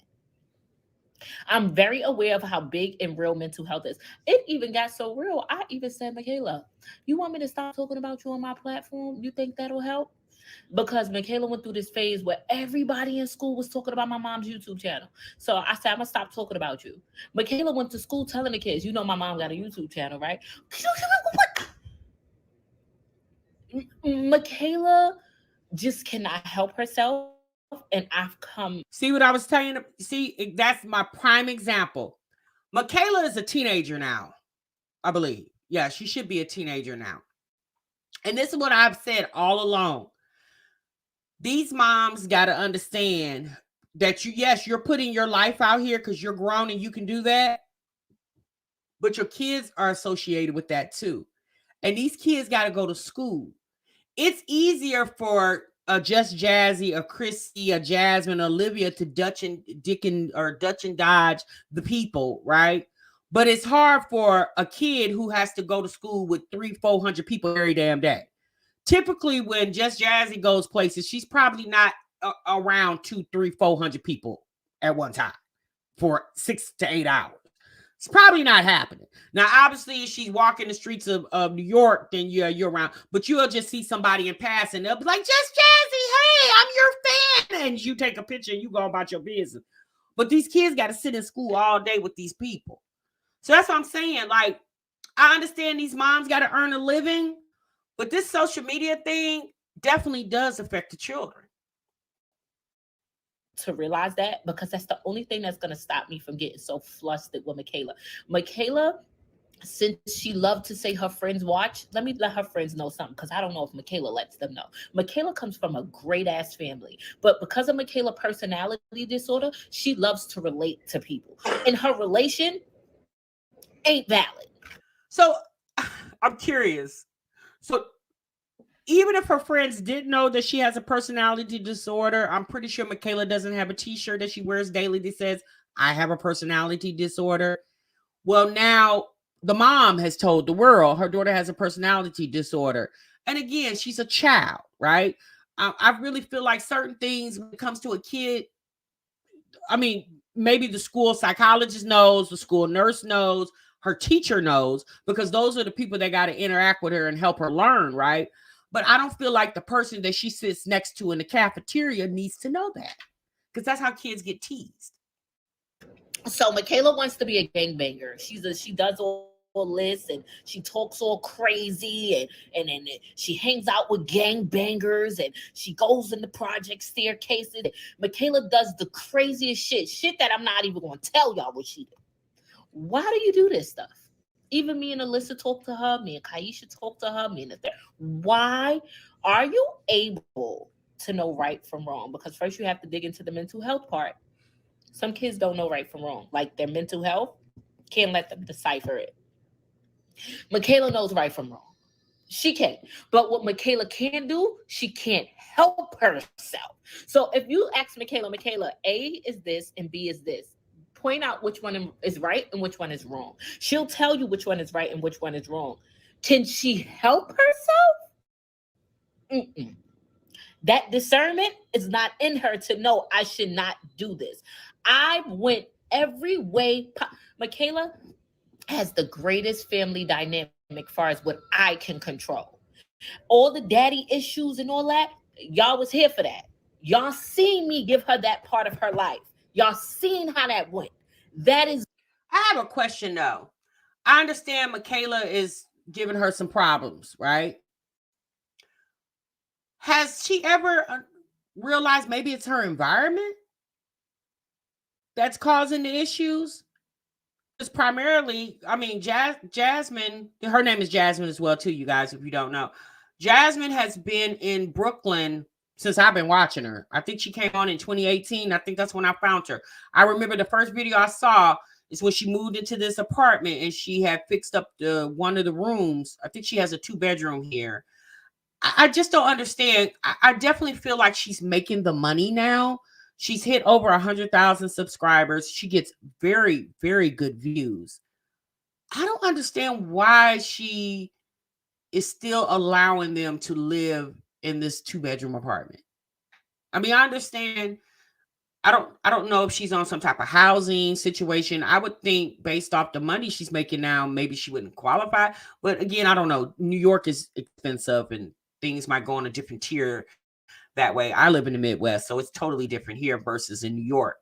I'm very aware of how big and real mental health is. It even got so real. I even said, Michaela, you want me to stop talking about you on my platform? You think that'll help? Because Michaela went through this phase where everybody in school was talking about my mom's YouTube channel. So I said, I'm gonna stop talking about you. Michaela went to school telling the kids, my mom got a YouTube channel, right? Michaela just cannot help herself. And I've come. See what I was telling you? See, that's my prime example. Michaela is a teenager now, I believe. Yeah, she should be a teenager now. And this is what I've said all along. These moms got to understand that you're putting your life out here because you're grown and you can do that. But your kids are associated with that too. And these kids got to go to school. It's easier for a Just Jazzy, a Chrissy, a Jasmine, Olivia to Dutch and dodge the people, right? But it's hard for a kid who has to go to school with 300-400 people every damn day. Typically, when Just Jazzy goes places, she's probably not around 200-400 people at one time for 6 to 8 hours. It's probably not happening. Now, obviously, if she's walking the streets of New York, then you're around. But you'll just see somebody in passing. They'll be like, Just Jazzy, hey, I'm your fan. And you take a picture and you go about your business. But these kids got to sit in school all day with these people. So that's what I'm saying. Like, I understand these moms got to earn a living. But this social media thing definitely does affect the children. To realize that, because that's the only thing that's going to stop me from getting so flustered with Michaela. Michaela Since she loved to say her friends watch, let me let her friends know something because I don't know if Michaela lets them know. Michaela comes from a great ass family, but because of Michaela personality disorder, she loves to relate to people, and her relation ain't valid. So I'm curious. So even if her friends didn't know that she has a personality disorder, I'm pretty sure Michaela doesn't have a t-shirt that she wears daily that says, I have a personality disorder. Well, now the mom has told the world her daughter has a personality disorder. And again, she's a child, right? I really feel like certain things when it comes to a kid, I mean, maybe the school psychologist knows, the school nurse knows, her teacher knows, because those are the people that got to interact with her and help her learn, right? But I don't feel like the person that she sits next to in the cafeteria needs to know that, because that's how kids get teased. So Michaela wants to be a gangbanger. She does all this and she talks all crazy and she hangs out with gangbangers and she goes in the project staircases. Michaela does the craziest shit that I'm not even gonna tell y'all what she did. Why do you do this stuff? Even me and Alyssa talk to her, me and Kaisha talk to her, me and the why are you able to know right from wrong? Because first you have to dig into the mental health part. Some kids don't know right from wrong. Like their mental health, can't let them decipher it. Michaela knows right from wrong. She can't. But what Michaela can do, she can't help herself. So if you ask Michaela, Michaela, A is this and B is this. Point out which one is right and which one is wrong. She'll tell you which one is right and which one is wrong. Can she help herself? Mm-mm. That discernment is not in her to know I should not do this. I went every way. Michaela has the greatest family dynamic far as what I can control. All the daddy issues and all that, y'all was here for that. Y'all seen me give her that part of her life. Y'all seen how that went. That is I have a question though. I understand Michaela is giving her some problems, right? Has she ever realized maybe it's her environment that's causing the issues? It's primarily, I mean, Jasmine, her name is Jasmine as well, too, you guys, if you don't know. Jasmine has been in Brooklyn since I've been watching her. I think she came on in 2018. I think that's when I found her. I remember the first video I saw is when she moved into this apartment and she had fixed up one of the rooms. I think she has a 2-bedroom here. I just don't understand. I definitely feel like she's making the money now. She's hit over 100,000 subscribers. She gets very, very good views. I don't understand why she is still allowing them to live in this 2-bedroom apartment. I mean, I understand. I don't know if she's on some type of housing situation. I would think based off the money she's making now, maybe she wouldn't qualify. But again, I don't know. New York is expensive and things might go on a different tier that way. I live in the Midwest, so it's totally different here versus in New York.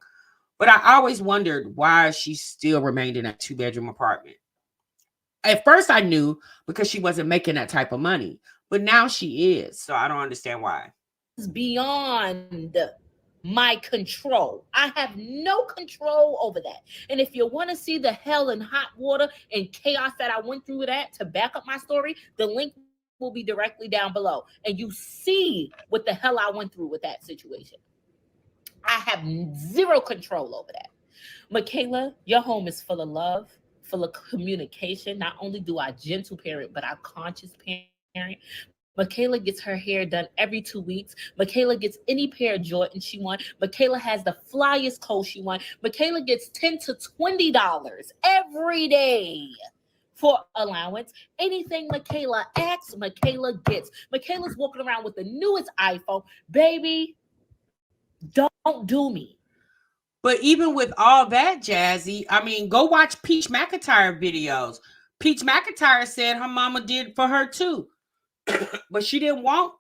But I always wondered why she still remained in that 2-bedroom apartment. At first, I knew because she wasn't making that type of money, but now she is. So I don't understand why. beyond my control. I have no control over that. And if you want to see the hell and hot water and chaos that I went through with that to back up my story, the link will be directly down below. And you see what the hell I went through with that situation. I have zero control over that. Michaela, your home is full of love, full of communication. Not only do I gentle parent, but I conscious parent. Michaela gets her hair done every 2 weeks. Michaela gets any pair of Jordans she wants. Michaela has the flyest clothes she wants. Michaela gets $10 to $20 every day for allowance. Anything Michaela asks, Michaela gets. Michaela's walking around with the newest iPhone. Baby, don't do me. But even with all that, Jazzy, I mean, go watch Peach McIntyre videos. Peach McIntyre said her mama did for her too, but she didn't want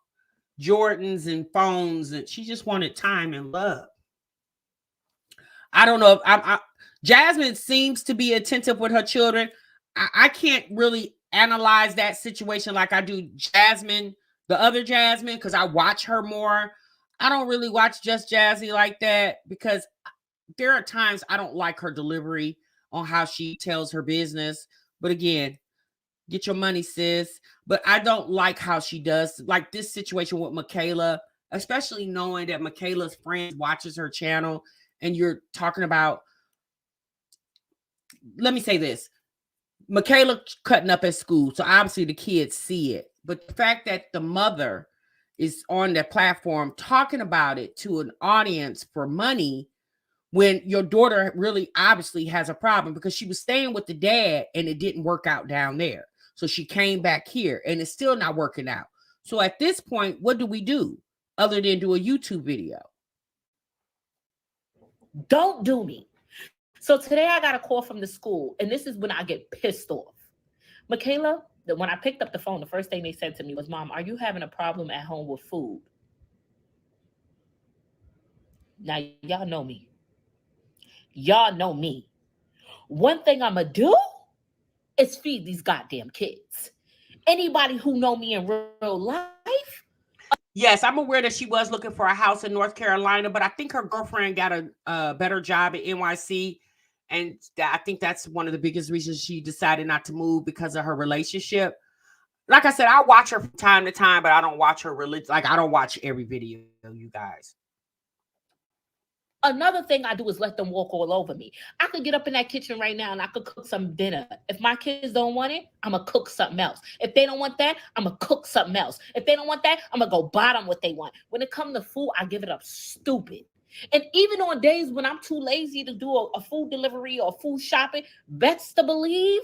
Jordans and phones, and she just wanted time and love. I don't know if Jasmine seems to be attentive with her children. I can't really analyze that situation like I do Jasmine, the other Jasmine, because I watch her more. I don't really watch Just Jazzy like that because there are times I don't like her delivery on how she tells her business But again, get your money, sis. But I don't like how she does like this situation with Michaela, especially knowing that Michaela's friend watches her channel and you're talking about, let me say this. Michaela cutting up at school. So obviously the kids see it. But the fact that the mother is on that platform talking about it to an audience for money when your daughter really obviously has a problem because she was staying with the dad and it didn't work out down there. So she came back here and it's still not working out. So at this point, what do we do other than do a YouTube video? Don't do me. So today I got a call from the school, and this is when I get pissed off. Michaela, when I picked up the phone, the first thing they said to me was, Mom, are you having a problem at home with food? Now, y'all know me. Y'all know me. One thing I'm going to do is feed these goddamn kids. Anybody who know me in real life. Yes, I'm aware that she was looking for a house in North Carolina, but I think her girlfriend got a better job at NYC. And I think that's one of the biggest reasons she decided not to move because of her relationship. Like I said, I watch her from time to time, but I don't watch her religion. Like I don't watch every video, you guys. Another thing I do is let them walk all over me. I could get up in that kitchen right now and I could cook some dinner. If my kids don't want it, I'm going to cook something else. If they don't want that, I'm going to cook something else. If they don't want that, I'm going to go buy them what they want. When it comes to food, I give it up stupid. And even on days when I'm too lazy to do a food delivery or food shopping, best to believe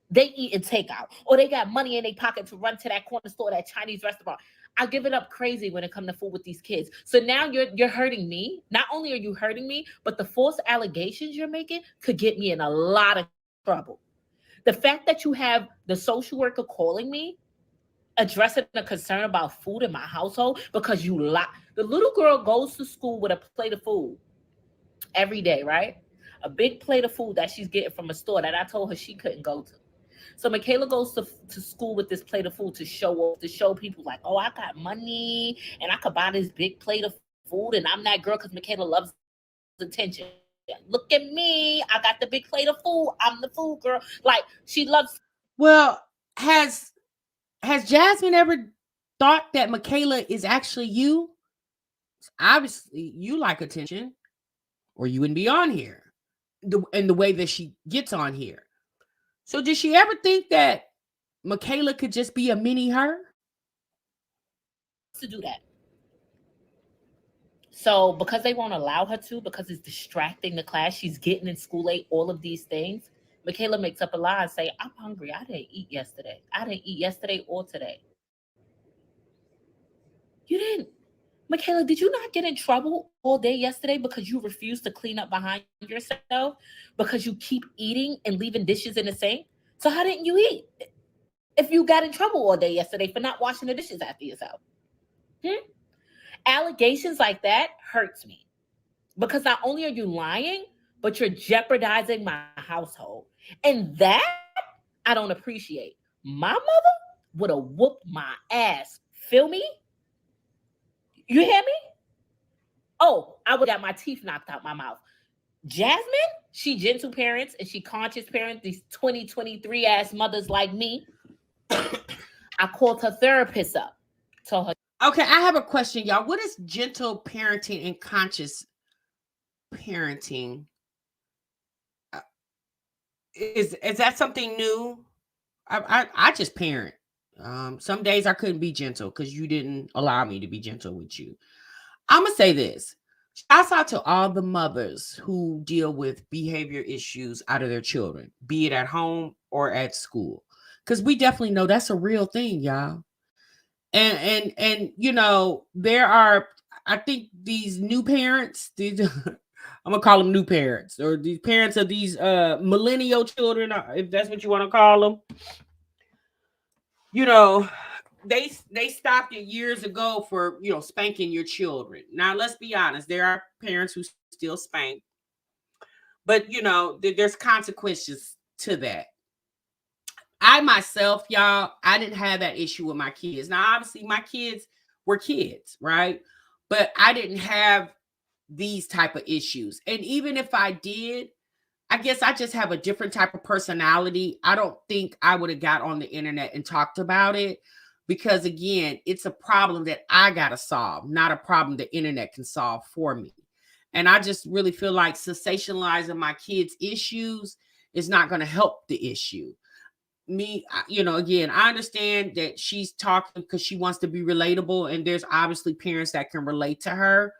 they eat and take out. Or they got money in their pocket to run to that corner store, that Chinese restaurant. I give it up crazy when it comes to food with these kids. So now you're hurting me. Not only are you hurting me, but the false allegations you're making could get me in a lot of trouble. The fact that you have the social worker calling me, addressing a concern about food in my household because you lie. The little girl goes to school with a plate of food every day, right? A big plate of food that she's getting from a store that I told her she couldn't go to. So Michaela goes to school with this plate of food to show people like, oh, I got money and I could buy this big plate of food and I'm that girl because Michaela loves attention. Look at me. I got the big plate of food. I'm the food girl. Like she loves. Well, has Jasmine ever thought that Michaela is actually you? Obviously, you like attention or you wouldn't be on here. And the way that she gets on here. So did she ever think that Michaela could just be a mini her? To do that. So because they won't allow her to, because it's distracting the class, she's getting in school late, all of these things. Michaela makes up a lie and say, I'm hungry. I didn't eat yesterday. I didn't eat yesterday or today. You didn't. Michaela, did you not get in trouble all day yesterday because you refused to clean up behind yourself? Because you keep eating and leaving dishes in the sink? So how didn't you eat if you got in trouble all day yesterday for not washing the dishes after yourself? Allegations like that hurts me. Because not only are you lying, but you're jeopardizing my household. And that I don't appreciate. My mother would have whooped my ass. Feel me? You hear me? Oh, I would have got my teeth knocked out my mouth. Jasmine, she gentle parents and she conscious parents, these 2023 ass mothers like me. I called her therapist up. Told her. Okay, I have a question, y'all. What is gentle parenting and conscious parenting? Is that something new? I just parent. Some days I couldn't be gentle because you didn't allow me to be gentle with you. I'm gonna say this. Shouts out to all the mothers who deal with behavior issues out of their children, be it at home or at school. Because we definitely know that's a real thing, y'all. And you know, there are, I think these new parents, these I'm gonna call them new parents, or these parents of these millennial children, if that's what you want to call them. You know, they stopped it years ago for, you know, spanking your children. Now let's be honest, there are parents who still spank, but you know, there's consequences to that. I myself, y'all, I didn't have that issue with my kids. Now obviously my kids were kids, right? But I didn't have these type of issues. And even if I did, I guess I just have a different type of personality. I don't think I would have got on the internet and talked about it because, again, it's a problem that I got to solve, not a problem the internet can solve for me. And I just really feel like sensationalizing my kids' issues is not going to help the issue. Again, I understand that she's talking because she wants to be relatable, and there's obviously parents that can relate to her.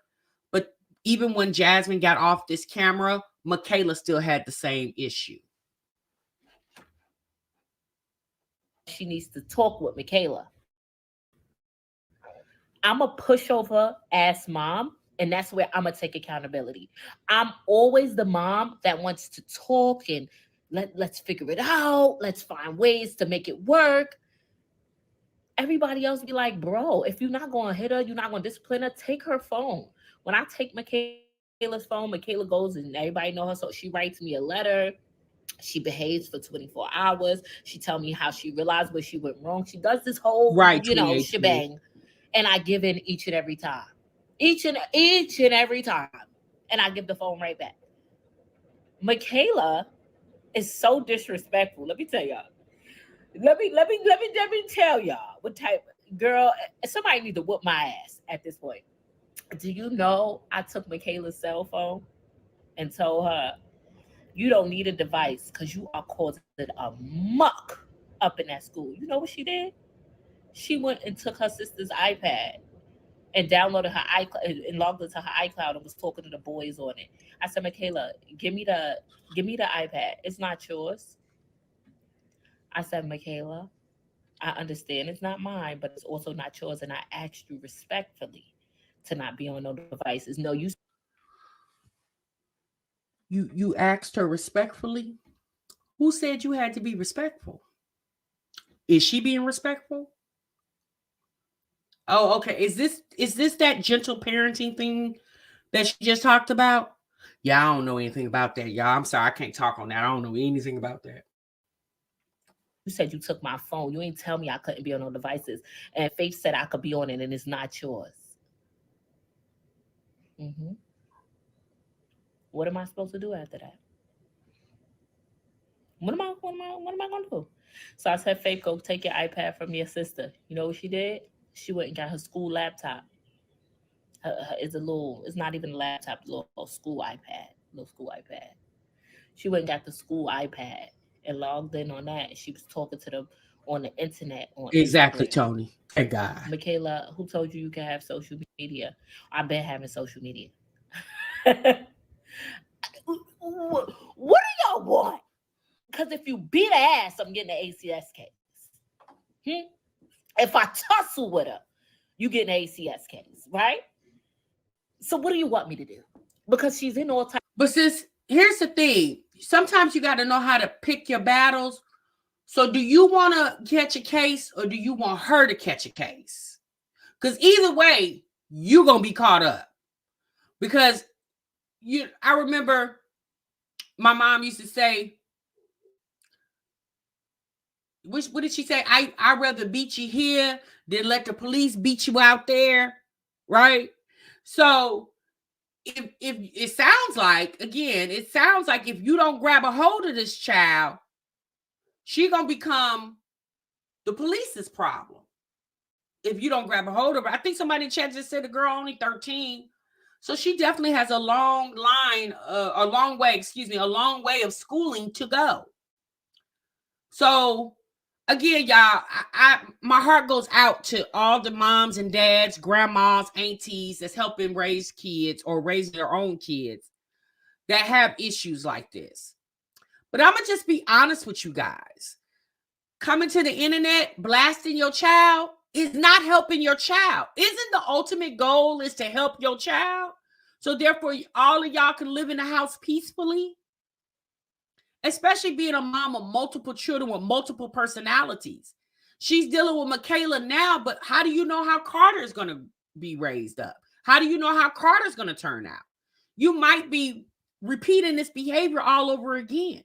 But even when Jasmine got off this camera, Michaela still had the same issue. She needs to talk with Michaela. I'm a pushover ass mom, and that's where I'm gonna take accountability. I'm always the mom that wants to talk and let's figure it out. Let's find ways to make it work. Everybody else be like, bro, if you're not gonna hit her, you're not gonna discipline her, take her phone. When I take Michaela's phone, Michaela goes and everybody know her, so she writes me a letter. She behaves for 24 hours. She tell me how she realized where she went wrong. She does this whole, shebang. And I give in each and every time. Each and every time. And I give the phone right back. Michaela is so disrespectful. Let me tell y'all. Let me tell y'all what type of girl. Somebody need to whoop my ass at this point. Do you know I took Michaela's cell phone and told her, you don't need a device because you are causing a muck up in that school. You know what she did? She went and took her sister's iPad and downloaded her iCloud and logged into her iCloud and was talking to the boys on it. I said, Michaela, give me the iPad. It's not yours. I said, Michaela, I understand it's not mine, but it's also not yours. And I asked you respectfully to not be on no devices. No, You asked her respectfully? Who said you had to be respectful? Is she being respectful? Oh, okay. Is this that gentle parenting thing that she just talked about? Yeah, I don't know anything about that, y'all. I'm sorry, I can't talk on that. I don't know anything about that. You said you took my phone. You ain't tell me I couldn't be on no devices. And Faith said I could be on it and it's not yours. Mm-hmm. What am I supposed to do after that? What am I going to do? So I said, Faith, go take your iPad from your sister. You know what she did? She went and got her school laptop. It's not even a laptop, a little school iPad. She went and got the school iPad and logged in on that. She was talking to them on the internet. Exactly, Instagram. Tony. Thank God. Michaela, who told you can have social media? I've been having social media. What do y'all want? Because if you beat her ass, I'm getting an ACS case. If I tussle with her, you get an ACS case, right? So what do you want me to do? Because she's in all types. But sis, here's the thing. Sometimes you got to know how to pick your battles. So do you want to catch a case or do you want her to catch a case? Because either way, you're going to be caught up. Because I remember my mom used to say, what did she say? I'd rather beat you here than let the police beat you out there, right? So if it sounds like if you don't grab a hold of this child, she's gonna become the police's problem. If you don't grab a hold of her, I think somebody in chat just said the girl only 13, so she definitely has a long way of schooling to go. So again, y'all, my heart goes out to all the moms and dads, grandmas, aunties that's helping raise kids or raise their own kids that have issues like this. But I'm going to just be honest with you guys. Coming to the internet, blasting your child is not helping your child. Isn't the ultimate goal is to help your child? So therefore, all of y'all can live in the house peacefully? Especially being a mom of multiple children with multiple personalities. She's dealing with Michaela now, but how do you know how Carter is going to be raised up? How do you know how Carter's going to turn out? You might be repeating this behavior all over again.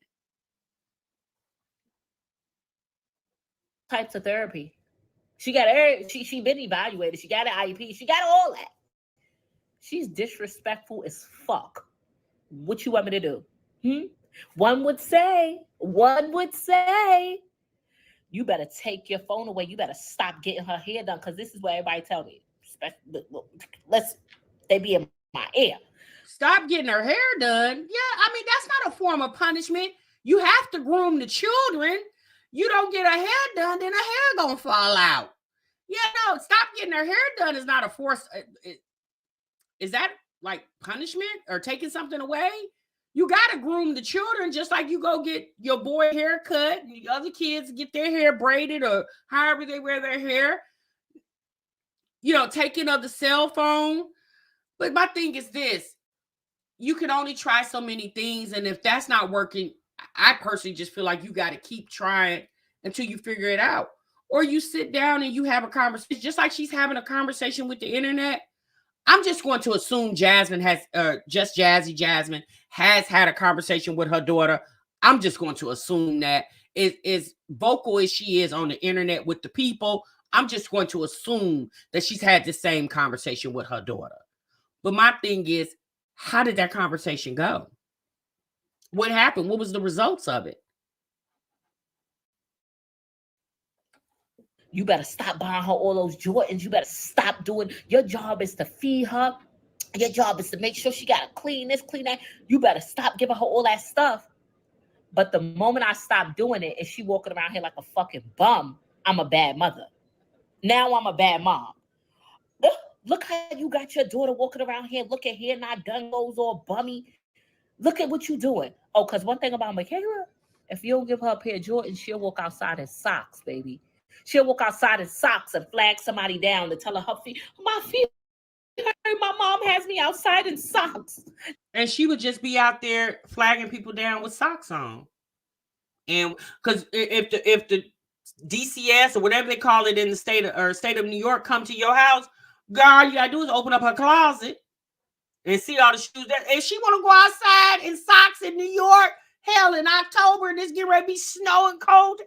Types of therapy. She been evaluated. She got an IEP. She got all that. She's disrespectful as fuck. What you want me to do? One would say, you better take your phone away. You better stop getting her hair done, because this is what everybody tell me. Let's, they be in my ear. Stop getting her hair done. Yeah, I mean, that's not a form of punishment. You have to groom the children. You don't get her hair done, then her hair gonna fall out. Yeah, no, stop getting her hair done is not a force. Is that like punishment or taking something away? You got to groom the children just like you go get your boy haircut and the other kids get their hair braided or however they wear their hair. You know, taking of the cell phone. But my thing is this: you can only try so many things, and if that's not working, I personally just feel like you got to keep trying until you figure it out. Or you sit down and you have a conversation, just like she's having a conversation with the internet. I'm just going to assume Jasmine has, just Jazzy Jasmine has had a conversation with her daughter. I'm just going to assume that as vocal as she is on the internet with the people, I'm just going to assume that she's had the same conversation with her daughter. But my thing is, how did that conversation go? What happened? What was the results of it? You better stop buying her all those Jordans. You better stop doing. Your job is to feed her. Your job is to make sure she got to clean this, clean that. You better stop giving her all that stuff. But the moment I stop doing it, and she walking around here like a fucking bum, I'm a bad mother. Now I'm a bad mom. Look how you got your daughter walking around here looking here not done, goes all bummy. Look at what you doing. Oh, because one thing about Michaela, if you don't give her a pair of Jordans, she'll walk outside in socks, baby. She'll walk outside in socks and flag somebody down to tell her feet, my feet hurt. My mom has me outside in socks. And she would just be out there flagging people down with socks on. And because if the DCS or whatever they call it in the state of New York come to your house, girl, all you gotta do is open up her closet and see all the shoes that. And she want to go outside in socks in New York, hell, in October, and it's getting ready to be snow and cold.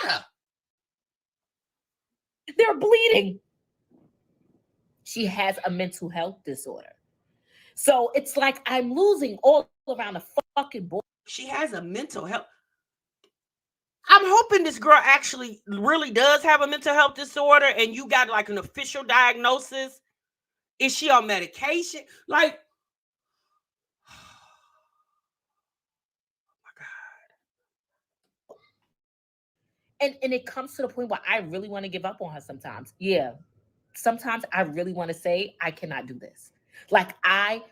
Let her. They're bleeding. She has a mental health disorder. So it's like I'm losing all around the fucking board. She has a mental health. I'm hoping this girl actually really does have a mental health disorder and you got like an official diagnosis. Is she on medication? Like, oh my God. And it comes to the point where I really want to give up on her sometimes. Yeah. Sometimes I really want to say, I cannot do this. Like I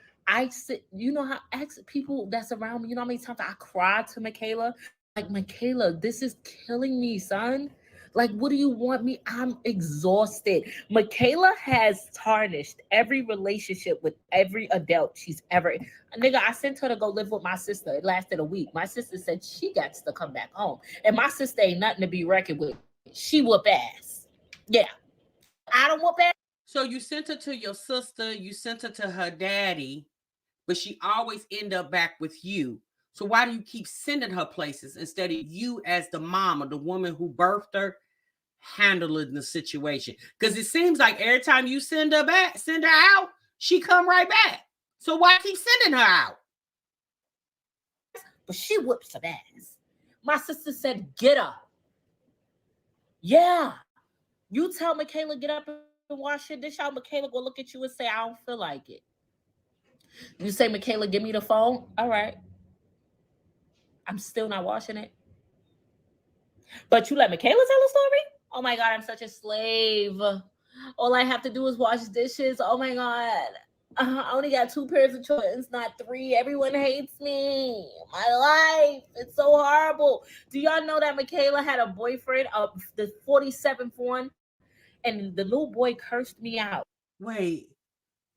sit, you know how people that's around me, you know how many times I cried to Michaela? Like, Michaela, this is killing me, son. Like, what do you want me? I'm exhausted. Michaela has tarnished every relationship with every adult she's ever. Nigga, I sent her to go live with my sister. It lasted a week. My sister said she got to come back home. And my sister ain't nothing to be reckoned with. She whoop ass. Yeah. I don't whoop ass. So you sent her to your sister, you sent her to her daddy, but she always end up back with you. So why do you keep sending her places instead of you as the mom or the woman who birthed her handling the situation? Because it seems like every time you send her out, she come right back. So why keep sending her out? But she whoops some ass. My sister said, get up. Yeah. You tell Michaela get up and wash your dish out. Michaela go look at you and say, I don't feel like it. You say, Michaela, give me the phone. All right. I'm still not washing it. But you let Michaela tell a story? Oh my God, I'm such a slave. All I have to do is wash dishes. Oh my God. I only got 2 pairs of Jordans, not 3. Everyone hates me. My life. It's so horrible. Do y'all know that Michaela had a boyfriend, the 47th one, and the little boy cursed me out? Wait,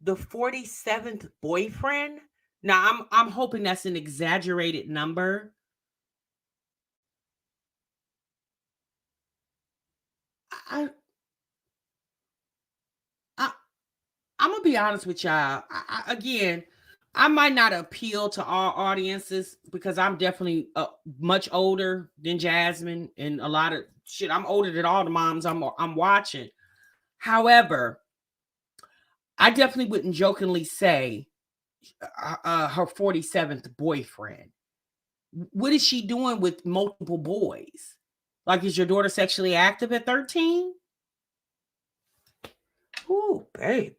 the 47th boyfriend? Now I'm hoping that's an exaggerated number. I'm gonna be honest with y'all. Again, I might not appeal to all audiences because I'm definitely much older than Jasmine and a lot of shit. I'm older than all the moms I'm watching. However, I definitely wouldn't jokingly say her 47th boyfriend. What is she doing with multiple boys? Like, is your daughter sexually active at 13? Ooh, baby.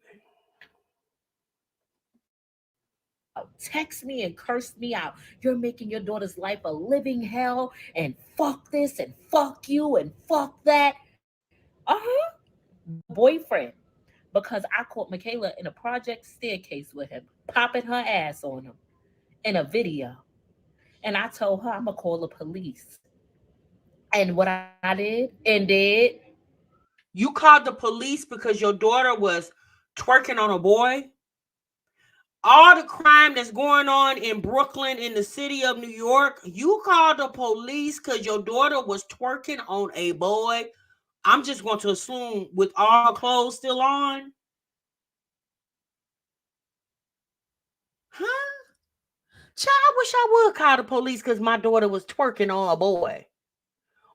Text me and curse me out. You're making your daughter's life a living hell, and fuck this and fuck you and fuck that. Boyfriend. Because I caught Michaela in a project staircase with him, popping her ass on him in a video. And I told her I'm gonna call the police. And what I did. You called the police because your daughter was twerking on a boy? All the crime that's going on in Brooklyn, in the city of New York, you called the police because your daughter was twerking on a boy? I'm just going to assume with all her clothes still on. Huh? Child, I wish I would call the police because my daughter was twerking on a boy.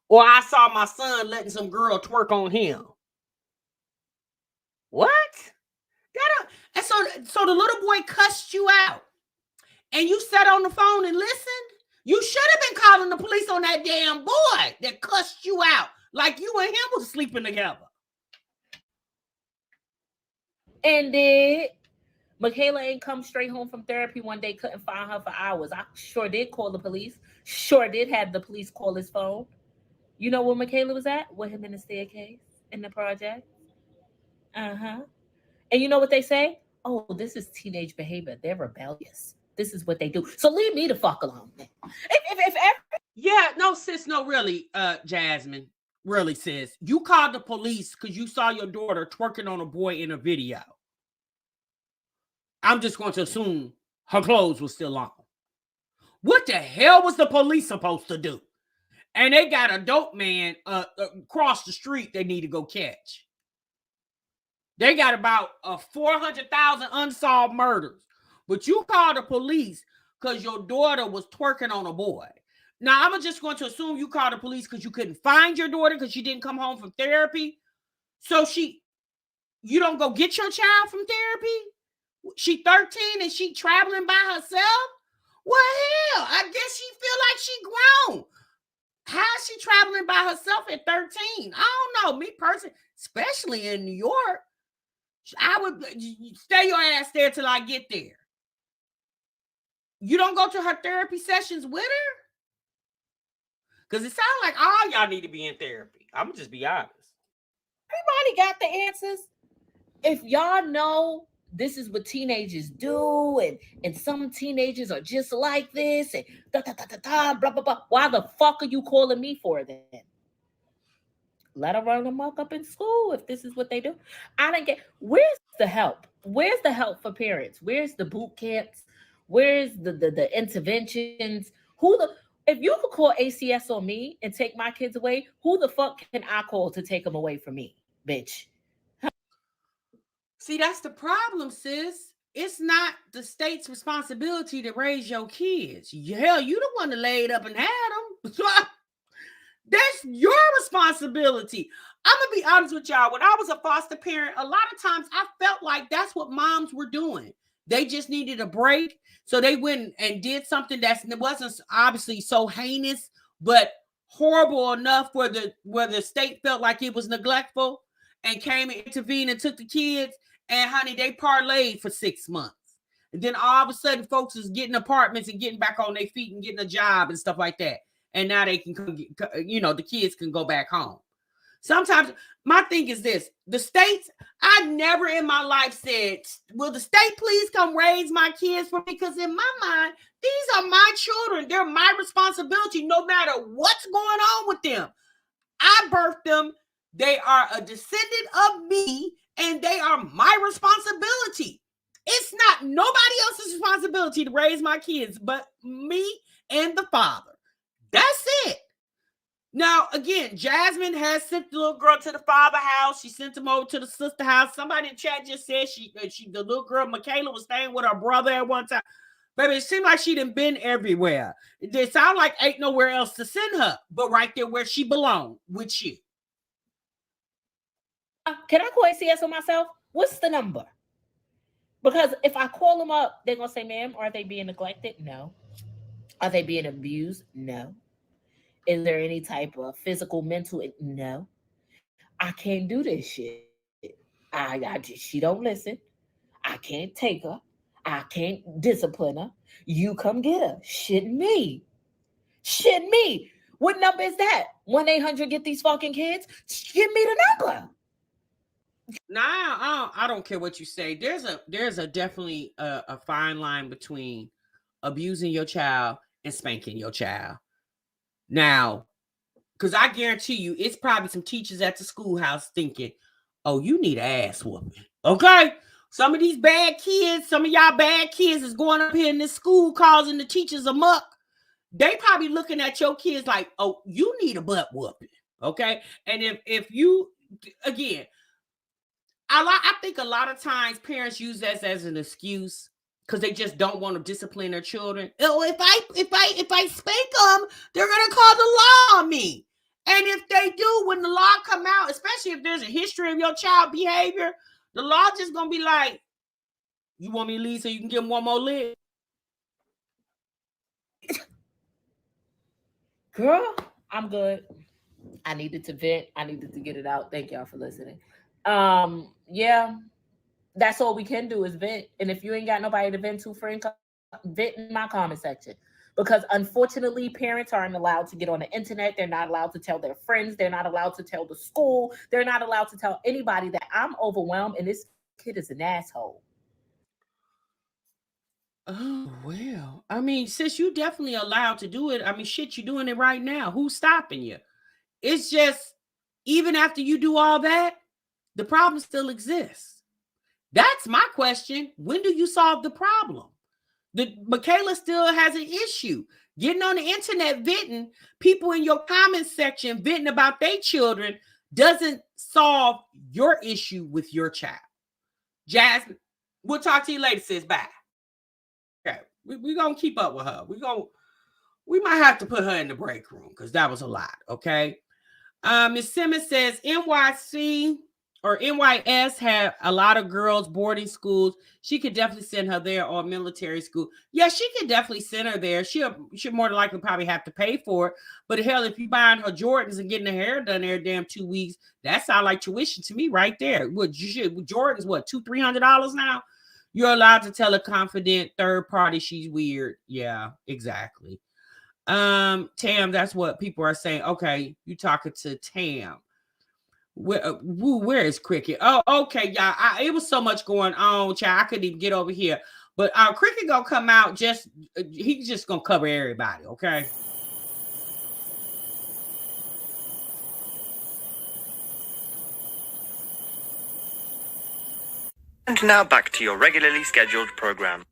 Or I saw my son letting some girl twerk on him. What? And so the little boy cussed you out. And you sat on the phone and listened? You should have been calling the police on that damn boy that cussed you out. Like you and him was sleeping together. And did. Michaela ain't come straight home from therapy one day, couldn't find her for hours. I sure did call the police. Sure did have the police call his phone. You know where Michaela was at? With him in the staircase in the project. Uh-huh. And you know what they say? Oh, this is teenage behavior. They're rebellious. This is what they do. So leave me the fuck alone. If Yeah, no, sis, no, really, Jasmine. Really, sis. You called the police because you saw your daughter twerking on a boy in a video. I'm just going to assume her clothes were still on. What the hell was the police supposed to do? And they got a dope man across the street they need to go catch. They got about 400,000 unsolved murders. But you called the police because your daughter was twerking on a boy. Now, I'm just going to assume you called the police because you couldn't find your daughter because she didn't come home from therapy. So you don't go get your child from therapy? She 13 and she traveling by herself? Well, hell, I guess she feel like she grown. How is she traveling by herself at 13? I don't know. Me personally, especially in New York, I would stay your ass there till I get there. You don't go to her therapy sessions with her? Because it sounds like all y'all need to be in therapy. I'm going to just be honest. Everybody got the answers. If y'all know this is what teenagers do, and some teenagers are just like this, and blah, blah, blah, why the fuck are you calling me for then? Let her run amok up in school if this is what they do. I don't get. Where's the help? Where's the help for parents? Where's the boot camps? Where's the interventions? If you could call ACS on me and take my kids away, who the fuck can I call to take them away from me, bitch? See, that's the problem, sis. It's not the state's responsibility to raise your kids. Hell, you the one that laid up and had them. That's your responsibility. I'm going to be honest with y'all. When I was a foster parent, a lot of times I felt like that's what moms were doing. They just needed a break. So they went and did something that wasn't obviously so heinous, but horrible enough where the state felt like it was neglectful and came and intervened and took the kids. And honey, they parlayed for 6 months. And then all of a sudden, folks is getting apartments and getting back on their feet and getting a job and stuff like that. And now they can come, the kids can go back home. Sometimes my thing is this: the states, I never in my life said, will the state please come raise my kids for me? Because in my mind, these are my children. They're my responsibility no matter what's going on with them. I birthed them. They are a descendant of me and they are my responsibility. It's not nobody else's responsibility to raise my kids but me and the father. That's it. Now, again, Jasmine has sent the little girl to the father house. She sent him over to the sister house. Somebody in chat just said the little girl, Michaela, was staying with her brother at one time. Baby, it seemed like she done been everywhere. It sounds like ain't nowhere else to send her, but right there where she belonged, with you. Can I call ACS on myself? What's the number? Because if I call them up, they're going to say, ma'am, are they being neglected? No. Are they being abused? No. Is there any type of physical, mental? No. I can't do this shit. She don't listen. I can't take her. I can't discipline her. You come get her. Shit me. Shit me. What number is that? 1-800 get these fucking kids? Give me the number. Now I don't care what you say. There's a definitely a fine line between abusing your child and spanking your child. Now, because I guarantee you, it's probably some teachers at the schoolhouse thinking, "Oh, you need an ass whooping." Okay, some of these bad kids, some of y'all bad kids is going up here in this school causing the teachers a muck. They probably looking at your kids like, "Oh, you need a butt whooping." Okay, and if you again, I think a lot of times parents use that as an excuse because they just don't want to discipline their children. Oh, if I spank them, they're gonna call the law on me. And if they do, when the law come out, especially if there's a history of your child behavior, the law just gonna be like, "You want me to leave so you can give them one more lick?" Girl, I'm good. I needed to vent. I needed to get it out. Thank y'all for listening. Yeah, that's all we can do is vent. And if you ain't got nobody to vent to, friend, vent in my comment section. Because unfortunately, parents aren't allowed to get on the internet. They're not allowed to tell their friends. They're not allowed to tell the school. They're not allowed to tell anybody that I'm overwhelmed and this kid is an asshole. Oh, well. I mean, sis, you definitely allowed to do it. I mean, shit, you're doing it right now. Who's stopping you? It's just, even after you do all that, the problem still exists. That's my question. When do you solve the problem? Michaela still has an issue. Getting on the internet venting, people in your comment section venting about their children doesn't solve your issue with your child. Jasmine, we'll talk to you later, sis. Bye. Okay, we're gonna keep up with her. We might have to put her in the break room because that was a lot. Okay. Miss Simmons says NYC or NYS have a lot of girls boarding schools. She could definitely send her there, or military school. Yeah, she could definitely send her there. She'll more than likely probably have to pay for it. But hell, if you buying her Jordans and getting her hair done every damn 2 weeks, that sounds like tuition to me right there. What you should Jordans, what, $200-$300 now? You're allowed to tell a confident third party she's weird. Yeah, exactly. Tam, that's what people are saying. Okay, you talking to Tam. Where is Cricket? Oh, okay, y'all. It was so much going on, child. I couldn't even get over here. But Cricket gonna come out. He's just gonna cover everybody. Okay. And now back to your regularly scheduled program.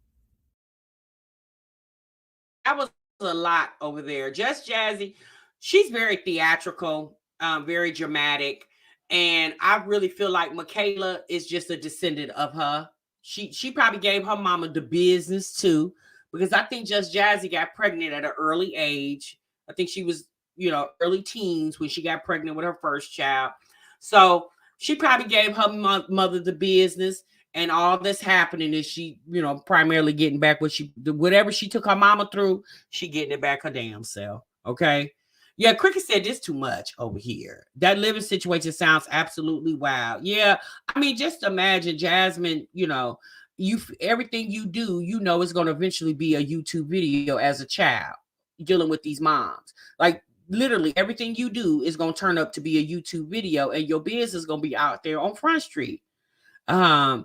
That was a lot over there. Just Jazzy. She's very theatrical, very dramatic. And I really feel like Michaela is just a descendant of her. She probably gave her mama the business too, because I think Just Jazzy got pregnant at an early age. I think she was, early teens when she got pregnant with her first child. So she probably gave her mother the business, and all that's happening is she, primarily getting back whatever she took her mama through, she getting it back her damn self. Okay. Yeah, Cricket said this too much over here. That living situation sounds absolutely wild. Yeah, I mean, just imagine, Jasmine, everything you do, is going to eventually be a YouTube video as a child dealing with these moms. Like, literally everything you do is going to turn up to be a YouTube video, and your business is going to be out there on Front Street. Yeah,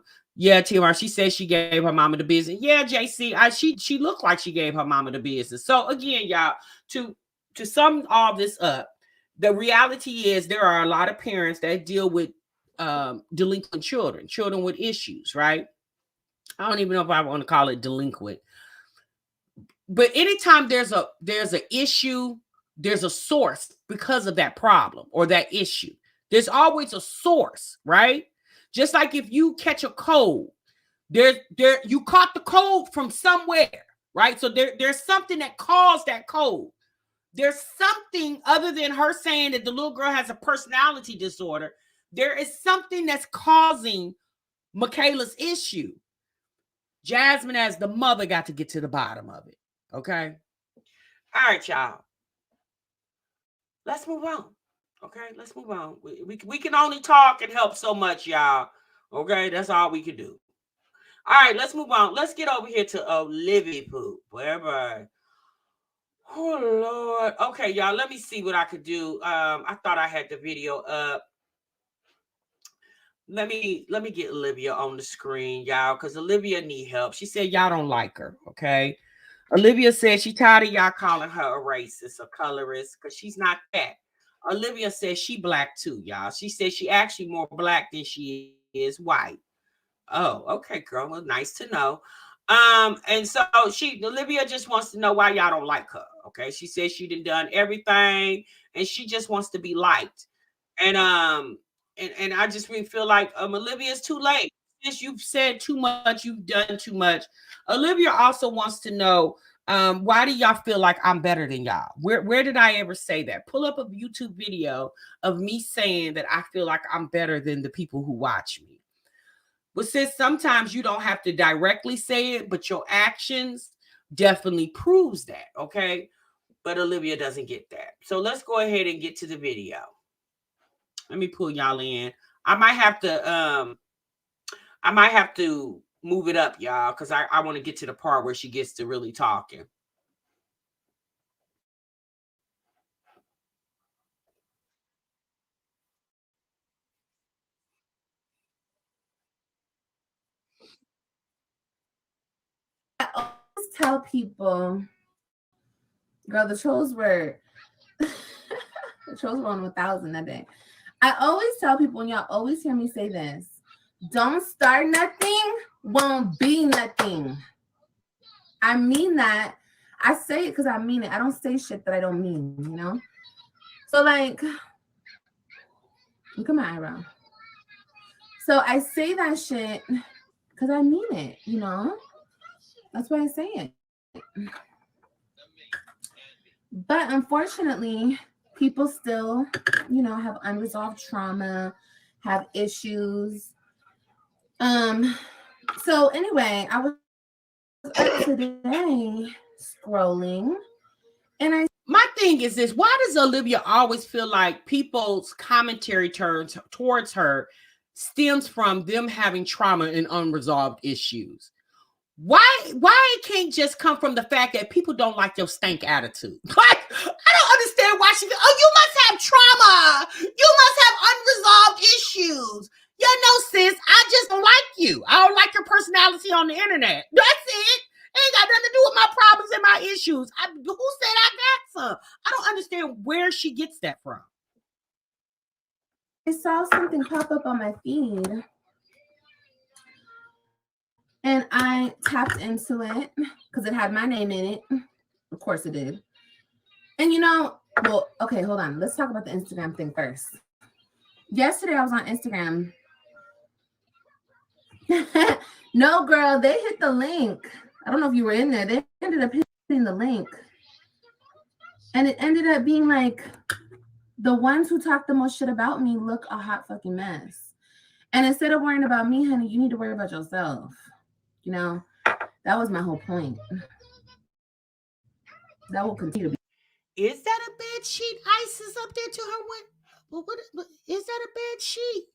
TMR, she said she gave her mama the business. Yeah, JC, she looked like she gave her mama the business. So again, y'all, to sum all this up, the reality is there are a lot of parents that deal with delinquent children with issues, right? I don't even know if I want to call it delinquent. But anytime there's an issue, there's a source because of that problem or that issue. There's always a source, right? Just like if you catch a cold, you caught the cold from somewhere, right? So there's something that caused that cold. There's something other than her saying that the little girl has a personality disorder. There is something that's causing Michaela's issue. Jasmine, as the mother, got to get to the bottom of it. Okay. All right, y'all. Let's move on. Okay, let's move on. We can only talk and help so much, y'all. Okay, that's all we can do. All right, let's move on. Let's get over here to Olivia Poop. Wherever. Oh Lord. Okay, y'all. Let me see what I could do. I thought I had the video up. Let me get Olivia on the screen, y'all, because Olivia need help. She said y'all don't like her. Okay. Olivia said she tired of y'all calling her a racist or colorist because she's not that. Olivia says she black too, y'all. She says she actually more black than she is white. Oh, okay, girl. Well, nice to know. And so Olivia just wants to know why y'all don't like her. Okay. She says she done everything and she just wants to be liked. And I just really feel like Olivia's too late. Since you've said too much, you've done too much. Olivia also wants to know why do y'all feel like I'm better than y'all? Where did I ever say that? Pull up a YouTube video of me saying that I feel like I'm better than the people who watch me. But since sometimes you don't have to directly say it, but your actions definitely proves that, okay? But Olivia doesn't get that. So let's go ahead and get to the video. Let me pull y'all in. I might have to move it up, y'all, because I want to get to the part where she gets to really talking. I always tell people, girl, the trolls were the trolls were on 1,000 that day. I always tell people, and y'all always hear me say this: don't start nothing, won't be nothing. I mean that. I say it because I mean it. I don't say shit that I don't mean, you know? So, like, look at my eyebrow. So I say that shit because I mean it, you know? That's why I say it. But unfortunately, people still, have unresolved trauma, have issues. So anyway, I was up today scrolling, and my thing is this: why does Olivia always feel like people's commentary turns towards her stems from them having trauma and unresolved issues? Why it can't just come from the fact that people don't like your stank attitude? Like, I don't understand why she, oh, you must have trauma. You must have unresolved issues. Yeah, no, sis, I just don't like you. I don't like your personality on the internet. That's it. Ain't got nothing to do with my problems and my issues. Who said I got some? I don't understand where she gets that from. I saw something pop up on my feed, and I tapped into it because it had my name in it. Of course it did. And well, okay, hold on. Let's talk about the Instagram thing first. Yesterday I was on Instagram. No, girl, they hit the link. I don't know if you were in there. They ended up hitting the link. And it ended up being like, the ones who talk the most shit about me look a hot fucking mess. And instead of worrying about me, honey, you need to worry about yourself. That was my whole point. That will continue to be. Is that a bed sheet Isis up there to her window? What is that a bed sheet?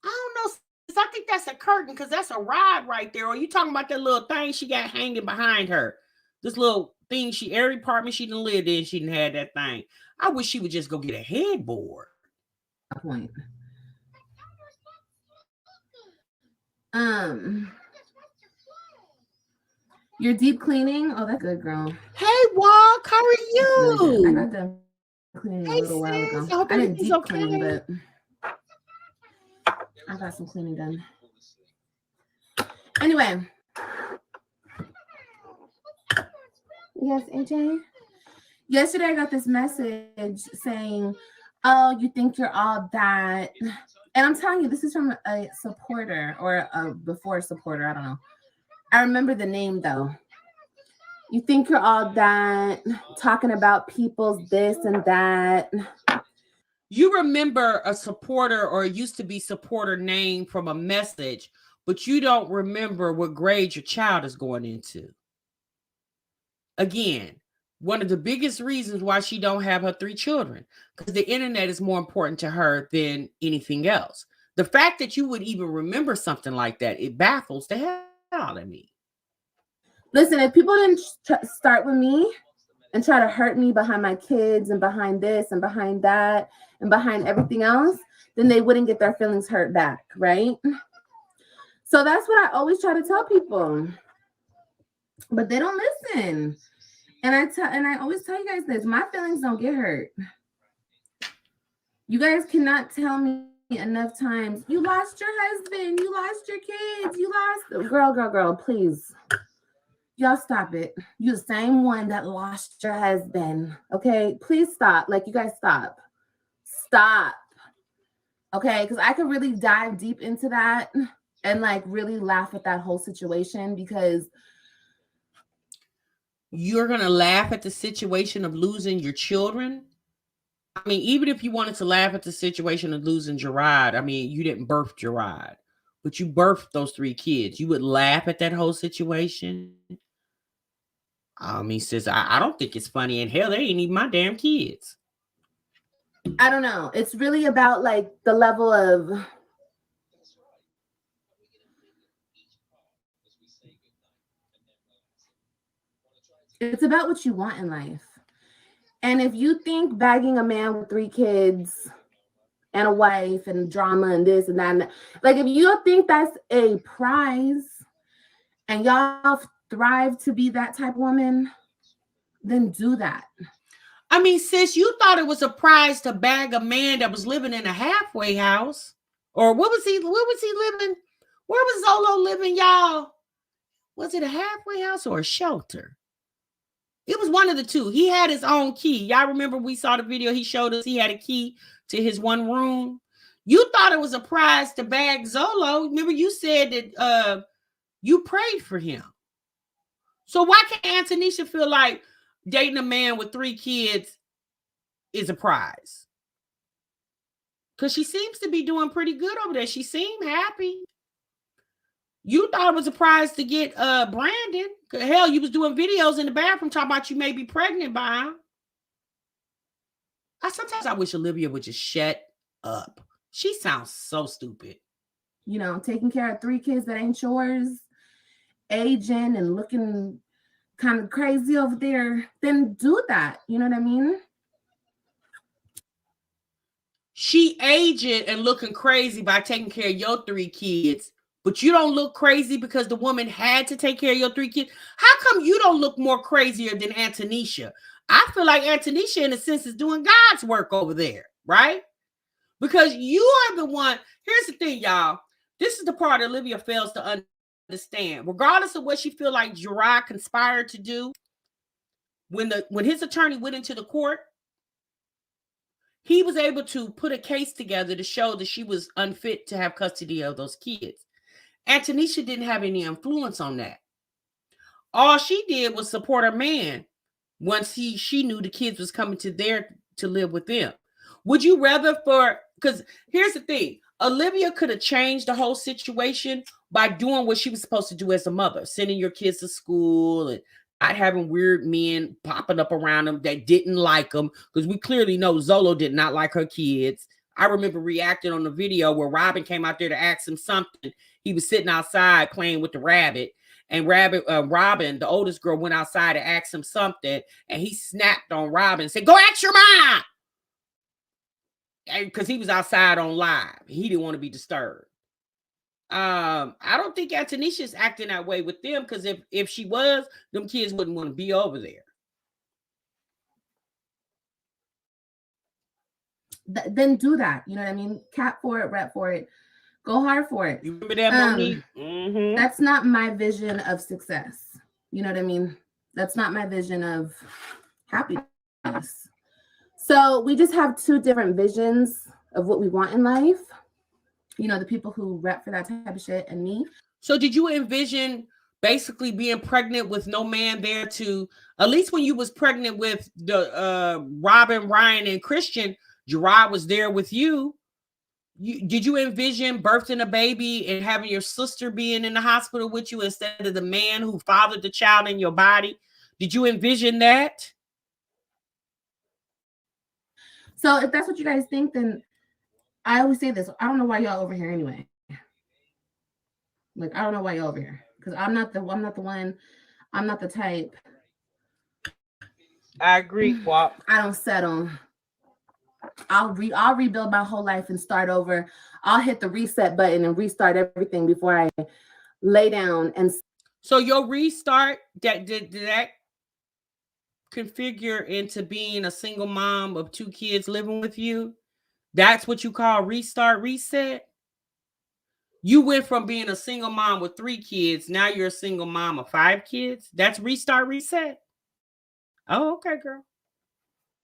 I don't know. I think that's a curtain because that's a rod right there. Or you talking about that little thing she got hanging behind her? This little thing every apartment she done lived in, she done had that thing. I wish she would just go get a headboard. Point. You're deep cleaning? Oh, that's good, girl. Hey, Walk, how are you? I got done cleaning a little while ago. I didn't deep clean, but I got some cleaning done. Anyway. Yes, AJ? Yesterday I got this message saying, oh, you think you're all that. And I'm telling you, this is from a supporter or a before supporter. I don't know. I remember the name though. You think you're all that, talking about people's this and that. You remember a supporter or used to be supporter name from a message, but you don't remember what grade your child is going into. Again, one of the biggest reasons why she don't have her 3 children, because the internet is more important to her than anything else. The fact that you would even remember something like that, it baffles the hell out of me. Listen, if people didn't start with me and try to hurt me behind my kids and behind this and behind that and behind everything else, then they wouldn't get their feelings hurt back, right? So that's what I always try to tell people, but they don't listen. And I always tell you guys this: my feelings don't get hurt. You guys cannot tell me enough times, you lost your husband, you lost your kids, you lost girl, please. Y'all stop it. You're the same one that lost your husband. Okay, please stop. Like, you guys stop. Okay, because I could really dive deep into that and like really laugh at that whole situation, because you're gonna laugh at the situation of losing your children. I mean, even if you wanted to laugh at the situation of losing Gerard, I mean, you didn't birth Gerard, but you birthed those 3 kids. You would laugh at that whole situation. I mean, sis, I don't think it's funny. And hell, they ain't even my damn kids. I don't know. It's really about like the level of it's about what you want in life. And if you think bagging a man with 3 kids and a wife and drama and this and that, and that, like, if you don't think that's a prize and y'all thrive to be that type of woman, then do that. I mean, sis, you thought it was a prize to bag a man that was living in a halfway house. Or what was he living? Where was Zolo living, y'all? Was it a halfway house or a shelter? It was one of the two. He had his own key. Y'all remember we saw the video he showed us? He had a key to his one room. You thought it was a prize to bag Zolo. Remember you said that you prayed for him. So why can't Antonisha feel like dating a man with 3 kids is a prize? Because she seems to be doing pretty good over there. She seemed happy. You thought it was a prize to get Brandon. Hell, you was doing videos in the bathroom talking about you may be pregnant by him. Sometimes I wish Olivia would just shut up. She sounds so stupid. You know, taking care of 3 kids that ain't yours, aging and looking kind of crazy over there, then do that. You know what I mean? She aging and looking crazy by taking care of your 3 kids. But you don't look crazy because the woman had to take care of your 3 kids. How come you don't look more crazier than Antonisha? I feel like Antonisha, in a sense, is doing God's work over there, right? Because you are the one. Here's the thing, y'all. This is the part Olivia fails to understand. Regardless of what she feel like Gerard conspired to do, when his attorney went into the court, he was able to put a case together to show that she was unfit to have custody of those kids. Antonisha didn't have any influence on that. All she did was support her man once she knew the kids was coming to live with them. Would you rather because here's the thing, Olivia could have changed the whole situation by doing what she was supposed to do as a mother, sending your kids to school and not having weird men popping up around them that didn't like them, because we clearly know Zolo did not like her kids. I remember reacting on the video where Robin came out there to ask him something. He was sitting outside playing with the rabbit, and Robin, the oldest girl, went outside to ask him something, and he snapped on Robin and said, "Go ask your mom," because he was outside on live. He didn't want to be disturbed. I don't think Antonisha's acting that way with them, because if she was, them kids wouldn't want to be over there. Then do that. You know what I mean? Cap for it, rep for it, go hard for it. You remember that, Monique? Mm-hmm. That's not my vision of success. You know what I mean? That's not my vision of happiness. So we just have 2 different visions of what we want in life. You know, the people who rep for that type of shit and me. So did you envision basically being pregnant with no man there to, at least when you was pregnant with the Robin, Ryan, and Christian, Gerard was there with you. Did you envision birthing a baby and having your sister being in the hospital with you instead of the man who fathered the child in your body? Did you envision that? So if that's what you guys think, then I always say this. I don't know why y'all over here anyway. Like, I don't know why y'all over here. Because I'm not the one. I'm not the type. I agree, Walt. I don't settle. I'll rebuild my whole life and start over. I'll hit the reset button and restart everything before I lay down. And so your restart, did that configure into being a single mom of 2 kids living with you? That's what you call restart, reset? You went from being a single mom with 3 kids, now you're a single mom of 5 kids? That's restart, reset? Oh, okay, girl.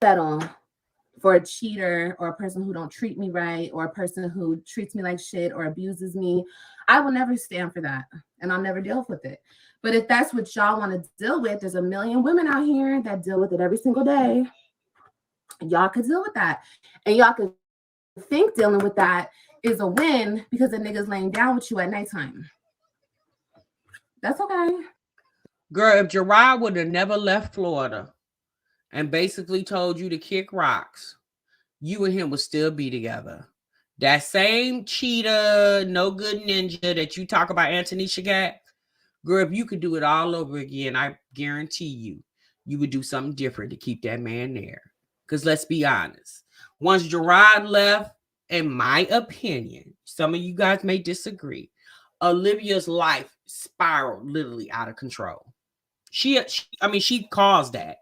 settle for a cheater or a person who don't treat me right or a person who treats me like shit or abuses me. I will never stand for that, and I'll never deal with it. But if that's what y'all want to deal with, there's a million women out here that deal with it every single day. Y'all could deal with that, and y'all could think dealing with that is a win because the nigga's laying down with you at nighttime. That's okay. Girl, if Gerard would have never left Florida and basically told you to kick rocks, you and him would still be together. That same cheetah, no good ninja that you talk about Antonisha got, girl, if you could do it all over again, I guarantee you would do something different to keep that man there. Because let's be honest, once Gerard left, in my opinion, some of you guys may disagree, Olivia's life spiraled literally out of control. She caused that.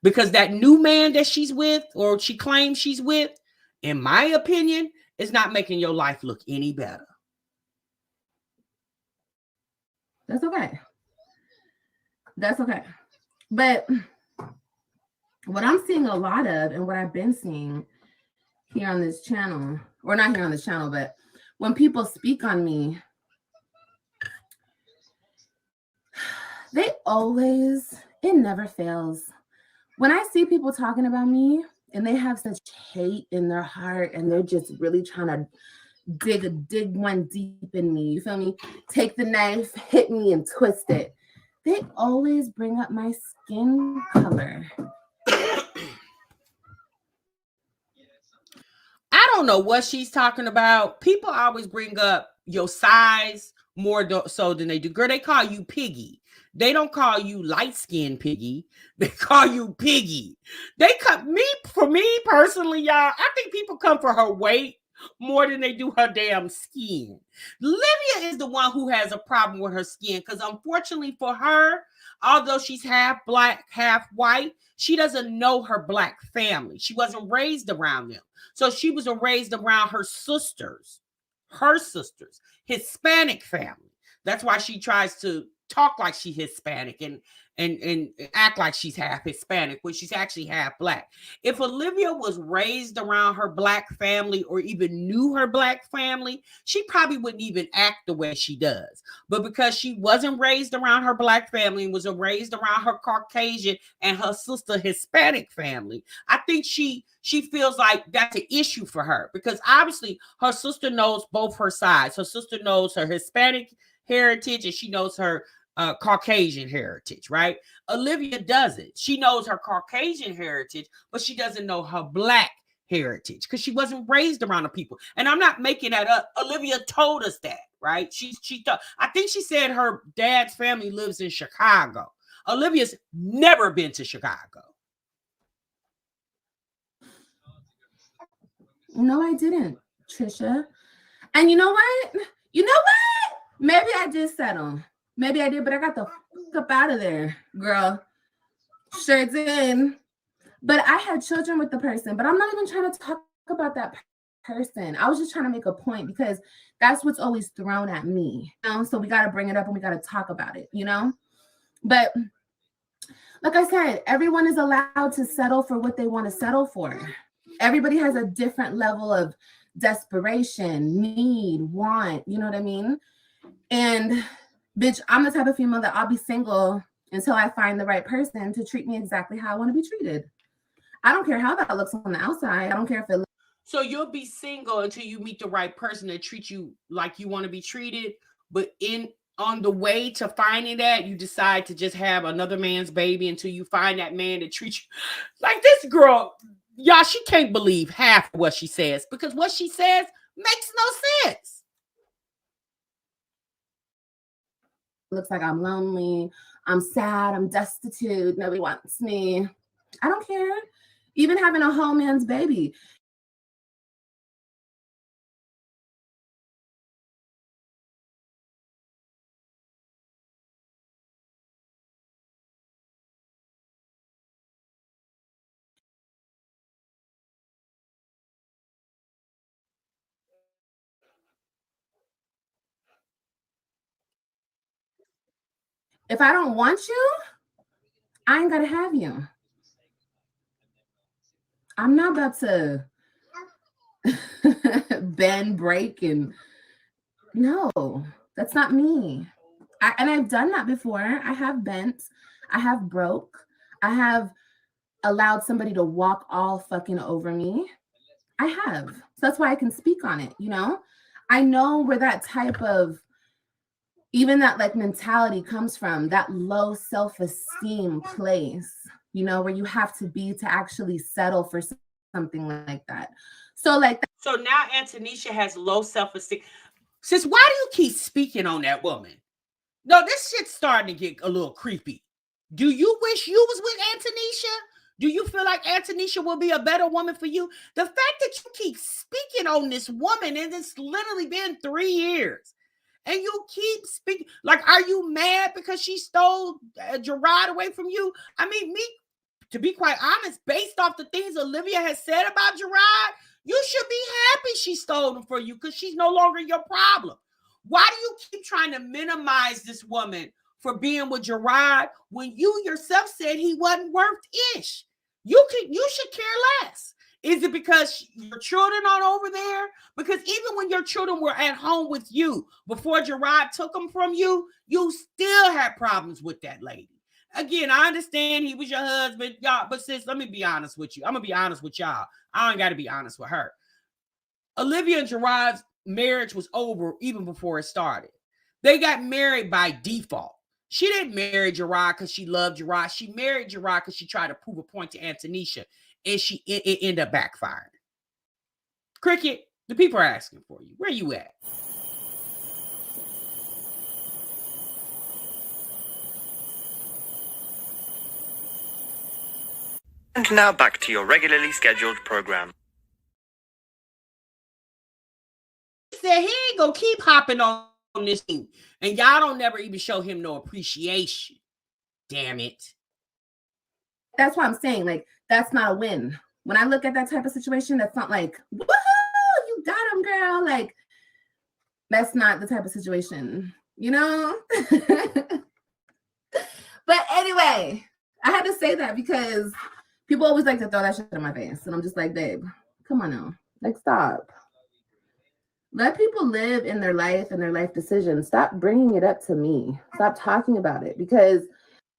Because that new man that she's with, or she claims she's with, in my opinion, is not making your life look any better. That's okay. That's okay. But what I'm seeing a lot of, and what I've been seeing here on this channel, or not here on this channel, but when people speak on me, they always, it never fails. When I see people talking about me and they have such hate in their heart and they're just really trying to dig one deep in me, you feel me? Take the knife, hit me and twist it. They always bring up my skin color. I don't know what she's talking about. People always bring up your size more so than they do. Girl, they call you Piggy. They don't call you light-skinned Piggy. They call you Piggy. They cut me, for me personally, y'all, I think people come for her weight more than they do her damn skin. Livia is the one who has a problem with her skin because unfortunately for her, although she's half black, half white, she doesn't know her black family. She wasn't raised around them. So she was raised around her sisters, Hispanic family. That's why she tries to talk like she's Hispanic and act like she's half Hispanic when she's actually half black. If Olivia was raised around her black family or even knew her black family, she probably wouldn't even act the way she does. But because she wasn't raised around her black family and was raised around her Caucasian and her sister Hispanic family, I think she feels like that's an issue for her because obviously her sister knows both her sides. Her sister knows her Hispanic heritage and she knows her Caucasian heritage, right? Olivia doesn't. She knows her Caucasian heritage, but she doesn't know her black heritage because she wasn't raised around the people. And I'm not making that up. Olivia told us that, right? I think she said her dad's family lives in Chicago. Olivia's never been to Chicago. No, I didn't, Trisha. And you know what? Maybe I did settle. Maybe I did, but I got the fuck up out of there, girl. Sure did. But I had children with the person, but I'm not even trying to talk about that person. I was just trying to make a point because that's what's always thrown at me. So we got to bring it up and we got to talk about it, But like I said, everyone is allowed to settle for what they want to settle for. Everybody has a different level of desperation, need, want, you know what I mean? And bitch, I'm the type of female that I'll be single until I find the right person to treat me exactly how I want to be treated. I don't care how that looks on the outside. I don't care if it looks. So you'll be single until you meet the right person that treats you like you want to be treated. But on the way to finding that, you decide to just have another man's baby until you find that man that treats you like this girl. y'all, she can't believe half of what she says because what she says makes no sense. Looks like I'm lonely, I'm sad, I'm destitute, nobody wants me. I don't care. Even having a whole man's baby. If I don't want you, I ain't gotta have you. I'm not about to bend, break, and no, that's not me. And I've done that before. I have bent, I have broke, I have allowed somebody to walk all fucking over me. I have. So that's why I can speak on it, you know? I know where that type of, even that like mentality comes from, that low self-esteem place, you know, where you have to be to actually settle for something like that. So like that. So now Antonisha has low self-esteem. Sis, why do you keep speaking on that woman? No, this shit's starting to get a little creepy. Do you wish you was with Antonisha? Do you feel like Antonisha will be a better woman for you? The fact that you keep speaking on this woman, and it's literally been 3 years, and you keep speaking, like, are you mad because she stole Gerard away from you? I mean, me, to be quite honest, based off the things Olivia has said about Gerard, you should be happy she stole them for you because she's no longer your problem. Why do you keep trying to minimize this woman for being with Gerard when you yourself said he wasn't worth ish? You should care less. Is it because your children aren't over there? Because even when your children were at home with you before Gerard took them from you, you still had problems with that lady. Again, I understand he was your husband, y'all, but sis, let me be honest with you. I'm gonna be honest with y'all. I ain't got to be honest with her. Olivia and Gerard's marriage was over even before it started. They got married by default. She didn't marry Gerard because she loved Gerard. She married Gerard because she tried to prove a point to Antonisha, and it ended up backfiring. Cricket, the people are asking for you. Where you at? And now back to your regularly scheduled program. He said he ain't gonna keep hopping on this thing, and y'all don't never even show him no appreciation. Damn it. That's what I'm saying. Like, that's not a win. When I look at that type of situation, that's not like, woohoo, you got him, girl. Like, that's not the type of situation, you know? But anyway, I had to say that because people always like to throw that shit in my face. And I'm just like, babe, come on now. Like, stop. Let people live in their life and their life decisions. Stop bringing it up to me. Stop talking about it because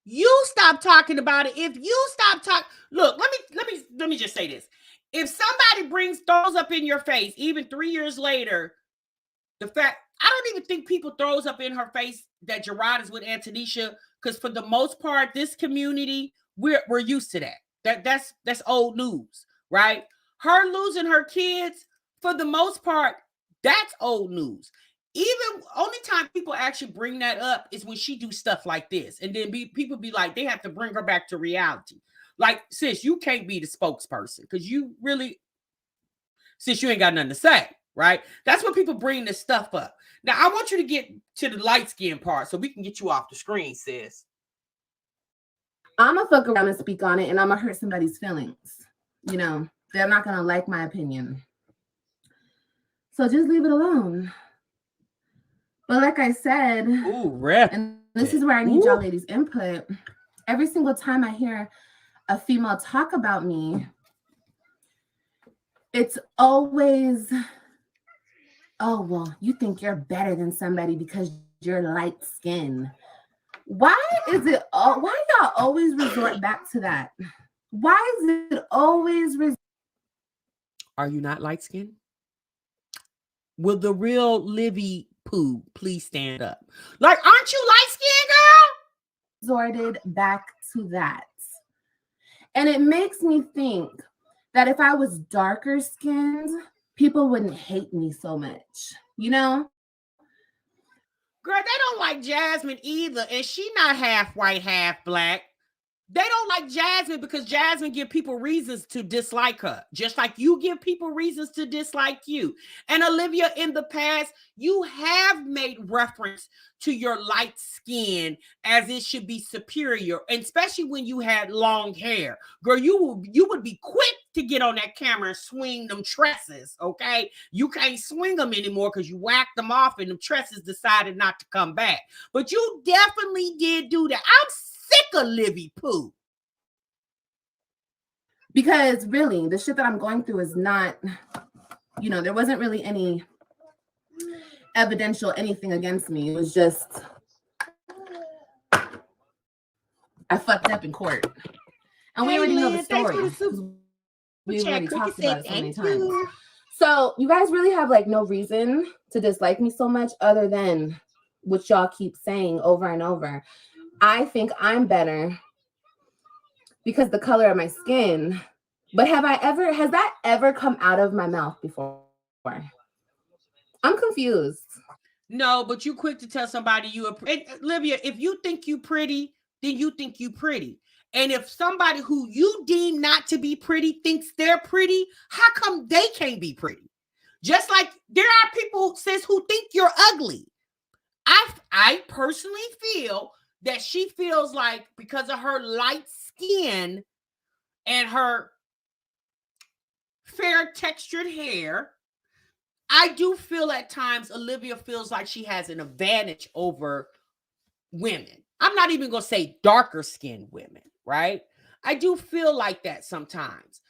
you stop talking about it. If you stop talking, look, let me just say this. If somebody throws up in your face, even 3 years later, the fact, I don't even think people throws up in her face that Gerard is with Antonisha, because for the most part, this community, we're used to that. That's old news, right? Her losing her kids, for the most part, that's old news. Even only time people actually bring that up is when she do stuff like this, and then people be like, they have to bring her back to reality. Like, sis, you can't be the spokesperson because you really, sis, you ain't got nothing to say, right? That's when people bring this stuff up. Now, I want you to get to the light skin part so we can get you off the screen, sis. I'm gonna fuck around and speak on it, and I'm gonna hurt somebody's feelings. You know, they're not gonna like my opinion. So just leave it alone. But like I said, and this is where I need y'all ladies' input. Every single time I hear a female talk about me, it's always, oh, well, you think you're better than somebody because you're light skinned. Why y'all always resort back to that? Why is it always Are you not light skinned? Will the real Livy Pooh please stand up? Like, aren't you light skinned, girl? Resorted back to that. And it makes me think that if I was darker skinned, people wouldn't hate me so much, you know? Girl, they don't like Jasmine either, and she not half white, half black. They don't like Jasmine because Jasmine give people reasons to dislike her, just like you give people reasons to dislike you. And Olivia, in the past, you have made reference to your light skin as it should be superior, and especially when you had long hair. Girl, you would be quick to get on that camera and swing them tresses, okay? You can't swing them anymore because you whacked them off and the tresses decided not to come back. But you definitely did do that. I'm sick of Livy Pooh. Because really, the shit that I'm going through is not, you know, there wasn't really any evidential anything against me. It was just, I fucked up in court. And we already know the story. We already talked about it so many times. So you guys really have like no reason to dislike me so much other than what y'all keep saying over and over. I think I'm better because the color of my skin. But has that ever come out of my mouth before? I'm confused. No, but you quick to tell somebody you are. Olivia, if you think you pretty, then you think you pretty. And if somebody who you deem not to be pretty thinks they're pretty, how come they can't be pretty? Just like there are people, sis, who think you're ugly. I personally feel that she feels like because of her light skin and her fair textured hair, I do feel at times Olivia feels like she has an advantage over women. I'm not even going to say darker skinned women, right? I do feel like that sometimes.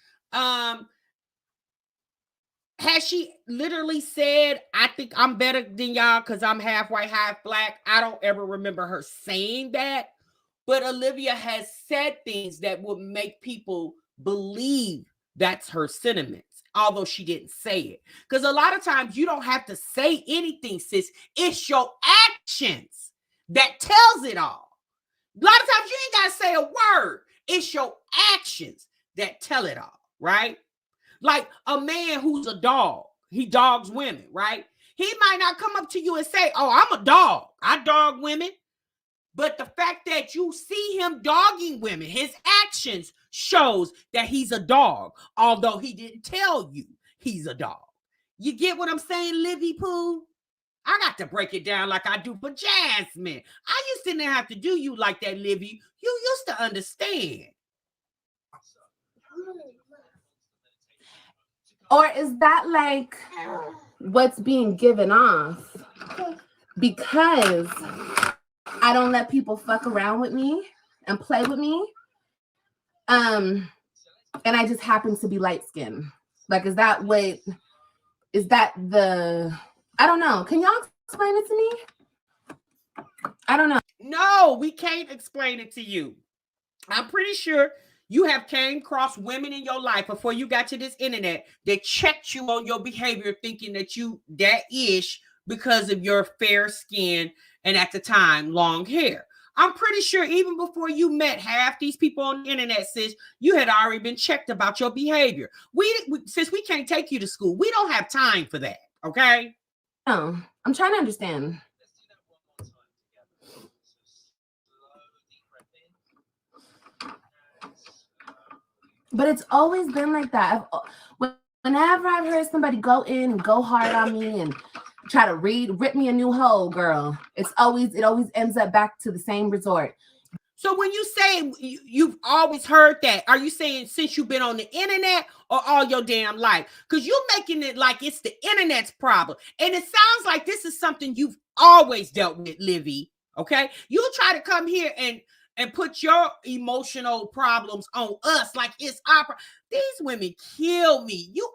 Has she literally said, I think I'm better than y'all because I'm half white, half black? I don't ever remember her saying that. But Olivia has said things that would make people believe that's her sentiments, although she didn't say it. Because a lot of times you don't have to say anything, sis. It's your actions that tells it all. A lot of times you ain't got to say a word. It's your actions that tell it all, right? Like a man who's a dog, he dogs women, right? He might not come up to you and say, oh, I'm a dog. I dog women. But the fact that you see him dogging women, his actions shows that he's a dog, although he didn't tell you he's a dog. You get what I'm saying, Livy Pooh? I got to break it down like I do for Jasmine. I used to not have to do you like that, Livy. You used to understand. Or is that like what's being given off? Because I don't let people fuck around with me and play with me. And I just happen to be light skinned. Like, is that the, I don't know. Can y'all explain it to me? I don't know. No, we can't explain it to you. I'm pretty sure you have came across women in your life before you got to this internet that checked you on your behavior, thinking that you that ish because of your fair skin and at the time long hair. I'm pretty sure even before you met half these people on the internet, sis, you had already been checked about your behavior. Since we can't take you to school, we don't have time for that. Okay? No, I'm trying to understand. But it's always been like that. Whenever I've heard somebody go in and go hard on me and try to rip me a new hole, girl, it always ends up back to the same resort. So when you say you've always heard that, are you saying since you've been on the internet or all your damn life? Because you're making it like it's the internet's problem. And it sounds like this is something you've always dealt with, Livy. Okay? You try to come here and put your emotional problems on us like it's our These women kill me. Y'all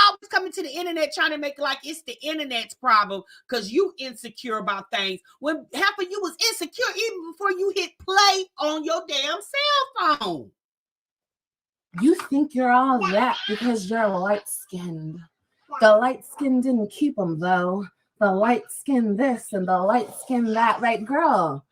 always coming to the internet trying to make it like it's the internet's problem because you insecure about things. When half of you was insecure even before you hit play on your damn cell phone. You think you're all that because you're light-skinned. The light skin didn't keep them, though. The light skin this and the light skin that. Right, girl?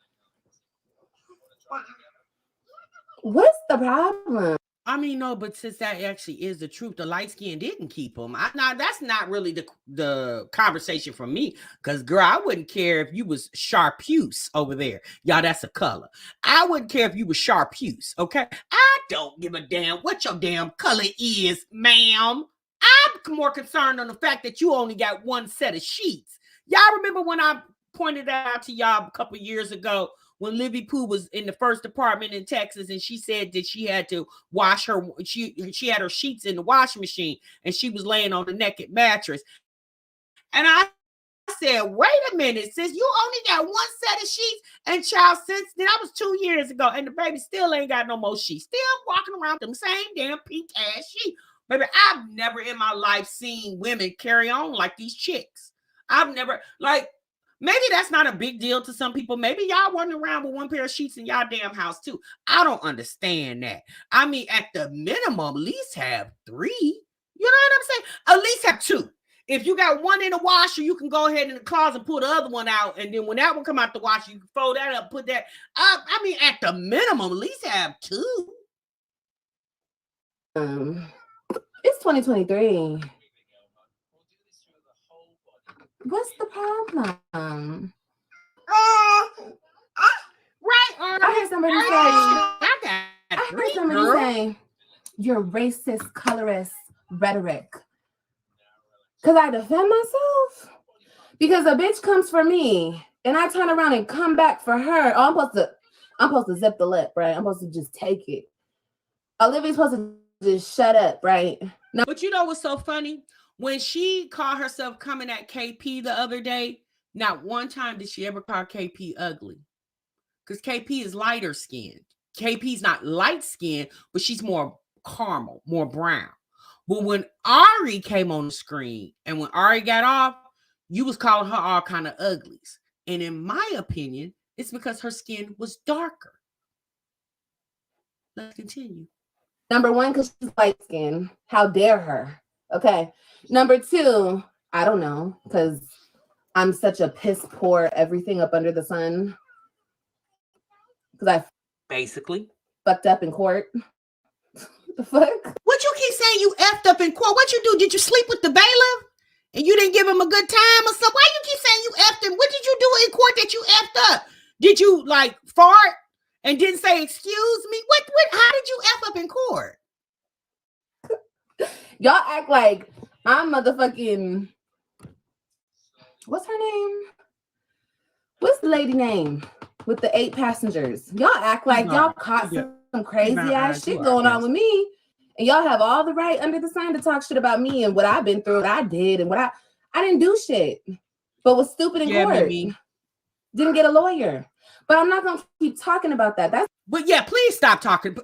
What's the problem? I mean, no, but since that actually is the truth, the light skin didn't keep them. That's not really the conversation for me. Because, girl, I wouldn't care if you was chartreuse over there. Y'all, that's a color. I wouldn't care if you was chartreuse, okay? I don't give a damn what your damn color is, ma'am. I'm more concerned on the fact that you only got one set of sheets. Y'all remember when I pointed out to y'all a couple years ago when Livy Pooh was in the first apartment in Texas, and she said that she had to wash her, she had her sheets in the washing machine, and she was laying on the naked mattress. And I said, wait a minute, sis, you only got one set of sheets. And child, since then, that was 2 years ago, and the baby still ain't got no more sheets. Still walking around with them same damn pink ass sheets. Baby, I've never in my life seen women carry on like these chicks. I've never, like, maybe that's not a big deal to some people. Maybe y'all running around with one pair of sheets in y'all damn house too. I don't understand that. I mean, at the minimum, at least have 3. You know what I'm saying? At least have 2. If you got one in the washer, you can go ahead in the closet and pull the other one out. And then when that one come out the washer, you can fold that up, put that up. I mean, at the minimum, at least have 2. It's 2023. What's the problem? Right. I heard somebody say, I heard somebody say your racist, colorist rhetoric. Because I defend myself. Because a bitch comes for me and I turn around and come back for her. Oh, I'm supposed to zip the lip, right? I'm supposed to just take it. Olivia's supposed to just shut up, right? No. But you know what's so funny? When she called herself coming at KP the other day, not one time did she ever call KP ugly. Because KP is lighter skinned. KP's not light skinned, but she's more caramel, more brown. But when Ari came on the screen and when Ari got off, you was calling her all kind of uglies. And in my opinion, it's because her skin was darker. Let's continue. Number 1, because she's light skinned. How dare her? Okay. Number 2, I don't know, because I'm such a piss poor everything up under the sun. Because I basically fucked up in court. The fuck? What you keep saying you effed up in court? What you do? Did you sleep with the bailiff? And you didn't give him a good time or something? Why you keep saying you effed him? What did you do in court that you effed up? Did you like fart and didn't say excuse me? What how did you F up in court? Y'all act like I'm motherfucking, what's her name? What's the lady name with the 8 passengers? Y'all act like y'all caught some crazy ass shit going on with me. And y'all have all the right under the sun to talk shit about me and what I've been through, what I did, and what I didn't do shit, but was stupid in court. Didn't get a lawyer. But I'm not gonna keep talking about that. But yeah, please stop talking.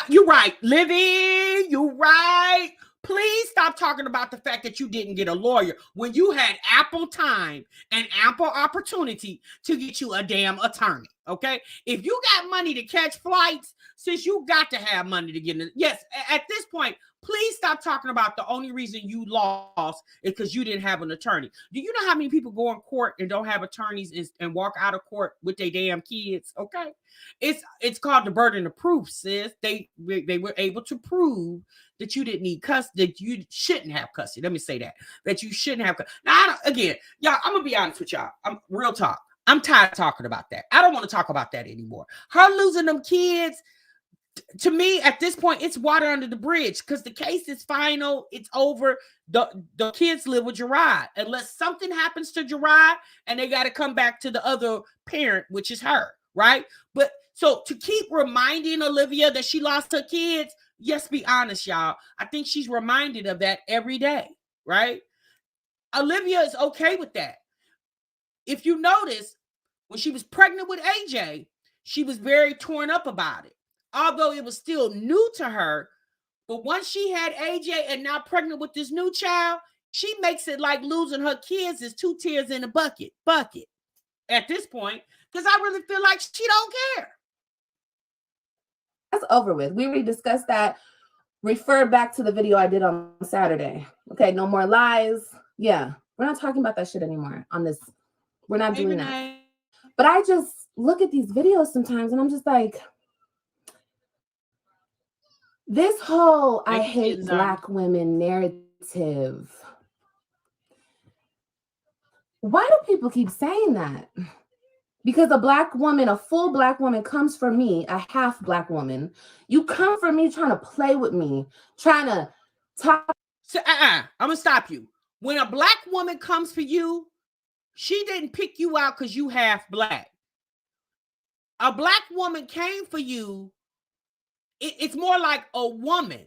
You're right, Livy. You're right. Please stop talking about the fact that you didn't get a lawyer when you had ample time and ample opportunity to get you a damn attorney. Okay, if you got money to catch flights, since you got to have money to get in. Yes, at this point, please stop talking about the only reason you lost is because you didn't have an attorney. Do you know how many people go in court and don't have attorneys and walk out of court with their damn kids? Okay, it's called the burden of proof, sis. They were able to prove that you didn't need custody, that you shouldn't have custody. Let me say that you shouldn't have. Now, again, y'all, I'm gonna be honest with y'all. I'm real talk. I'm tired of talking about that. I don't want to talk about that anymore. Her losing them kids, to me, at this point, it's water under the bridge because the case is final. It's over. The kids live with Gerard. Unless something happens to Gerard and they got to come back to the other parent, which is her, right? But so to keep reminding Olivia that she lost her kids, yes, be honest, y'all. I think she's reminded of that every day, right? Olivia is okay with that. If you notice, when she was pregnant with AJ, she was very torn up about it. Although it was still new to her, but once she had AJ and now pregnant with this new child, she makes it like losing her kids is 2 tears in a bucket at this point, because I really feel like she don't care. That's over with. We already discussed that. Refer back to the video I did on Saturday. Okay, no more lies. Yeah, we're not talking about that shit anymore on this. We're not doing that. But I just look at these videos sometimes and I'm just like, This whole I Thank you, hate Kitten black women narrative. Why do people keep saying that? Because a black woman, a full black woman comes for me, a half black woman. You come for me trying to play with me, trying to talk. So, I'm gonna stop you. When a black woman comes for you, she didn't pick you out because you half black. A black woman came for you. It's more like a woman.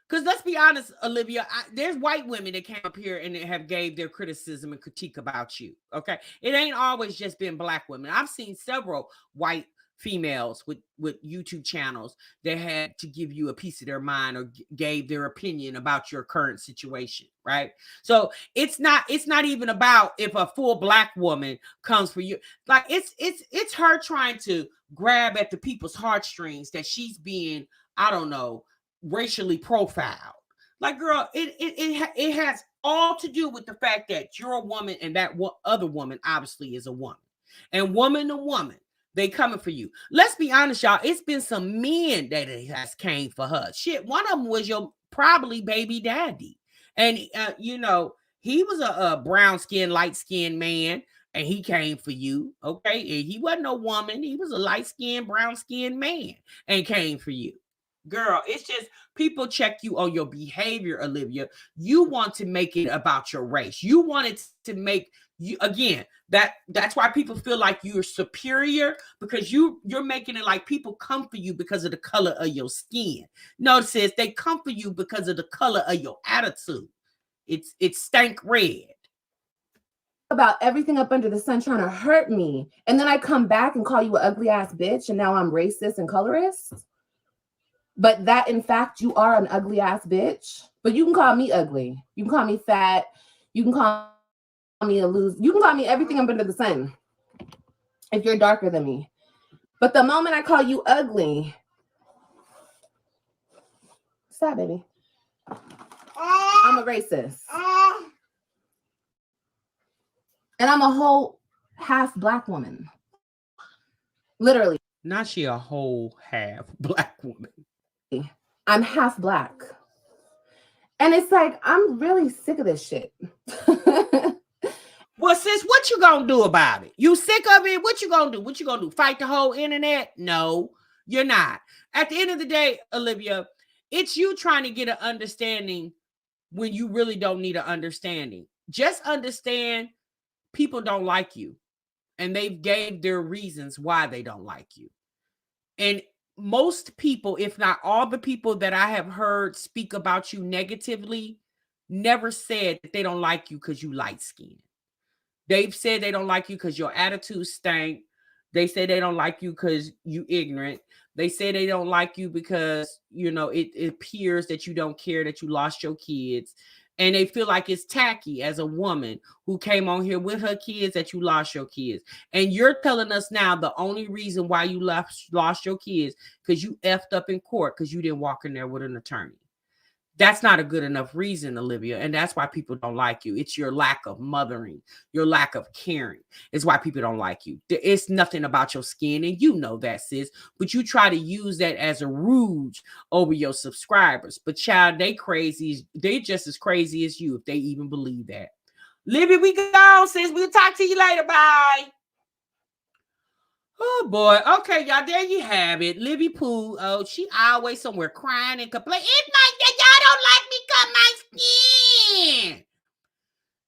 Because let's be honest, Olivia, there's white women that came up here and have gave their criticism and critique about you. Okay, it ain't always just been black women. I've seen several white females with YouTube channels that had to give you a piece of their mind or gave their opinion about your current situation, right? So it's not even about if a full black woman comes for you. Like it's her trying to grab at the people's heartstrings that she's being, I don't know, racially profiled. Like, girl, it has all to do with the fact that you're a woman and that other woman obviously is a woman. And woman to woman, they coming for you. Let's be honest, y'all. It's been some men that has came for her. Shit, one of them was your probably baby daddy. And, he was a brown skinned, light skinned man. And he came for you, okay? And he wasn't a woman. He was a light skinned, brown skinned man and came for you. Girl, it's just people check you on your behavior, Olivia. You want to make it about your race. You want it to make you, again, that's why people feel like you're superior, because you're making it like people come for you because of the color of your skin. No, it says they come for you because of the color of your attitude. It's stank red. About everything up under the sun trying to hurt me. And then I come back and call you an ugly ass bitch. And now I'm racist and colorist. But that, in fact, you are an ugly ass bitch. But you can call me ugly. You can call me fat. You can call me a loser. You can call me everything up under the sun if you're darker than me. But the moment I call you ugly, stop, baby. I'm a racist. And I'm a whole half black woman. Literally. Not she a whole half black woman. I'm half black. And it's like, I'm really sick of this shit. Well, sis, what you gonna do about it? You sick of it? What you gonna do? What you gonna do? Fight the whole internet? No, you're not. At the end of the day, Olivia, it's you trying to get an understanding when you really don't need an understanding. Just understand people don't like you. And they've gave their reasons why they don't like you. And most people, if not all the people that I have heard speak about you negatively, never said that they don't like you because you light skinned. They've said they don't like you because your attitude stank. They say they don't like you because you ignorant. They say they don't like you because, it appears that you don't care that you lost your kids. And they feel like it's tacky as a woman who came on here with her kids that you lost your kids. And you're telling us now the only reason why you lost your kids because you effed up in court because you didn't walk in there with an attorney. That's not a good enough reason, Olivia. And that's why people don't like you. It's your lack of mothering, your lack of caring. It's why people don't like you. It's nothing about your skin. And you know that, sis. But you try to use that as a rouge over your subscribers. But child, they crazy. They just as crazy as you if they even believe that. Libby, we gone, sis. We'll talk to you later. Bye. Oh boy. Okay, y'all. There you have it. Libby Pooh. Oh, she always somewhere crying and complaining. It's my y'all don't like me because my skin.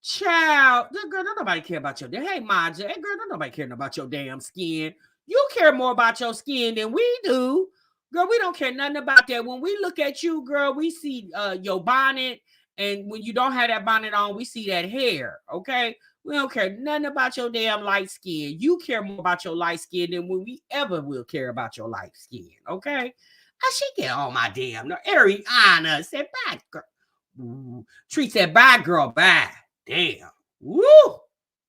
Child, girl, don't nobody care about your damn. Hey, Maja, hey, girl, don't nobody care about your damn skin. You care more about your skin than we do. Girl, we don't care nothing about that. When we look at you, girl, we see your bonnet. And when you don't have that bonnet on, we see that hair, okay? We don't care nothing about your damn light skin. You care more about your light skin than we ever will care about your light skin, okay? She get on my damn nerve. Ariana said, bye, girl. Ooh. Treat said, bye, girl, bye. Damn. Woo.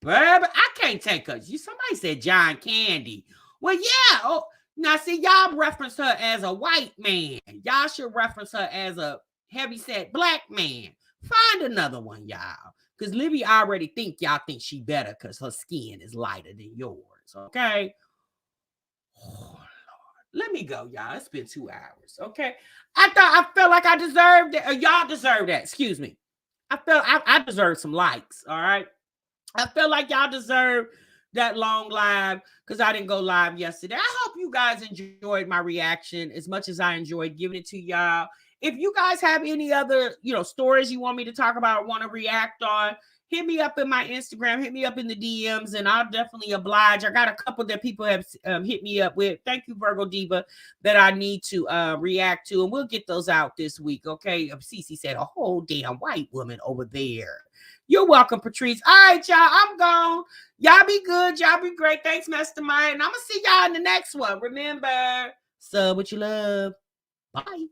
Baby, I can't take her. Somebody said John Candy. Well, yeah. Oh, now, see, y'all reference her as a white man. Y'all should reference her as a heavyset black man. Find another one, y'all. Because Libby already think y'all think she better because her skin is lighter than yours, okay? Oh, Lord. Let me go, y'all. It's been 2 hours. Okay. I felt like I deserved it. Y'all deserve that. Excuse me. I deserve some likes. All right. I feel like y'all deserve that long live because I didn't go live yesterday. I hope you guys enjoyed my reaction as much as I enjoyed giving it to y'all. If you guys have any other, stories you want me to talk about or want to react on, hit me up in my Instagram, hit me up in the DMs, and I'll definitely oblige. I got a couple that people have hit me up with. Thank you, Virgo Diva, that I need to react to, and we'll get those out this week, okay? Cece said, a whole damn white woman over there. You're welcome, Patrice. All right, y'all, I'm gone. Y'all be good. Y'all be great. Thanks, Mastermind. And I'm going to see y'all in the next one. Remember, sub what you love. Bye.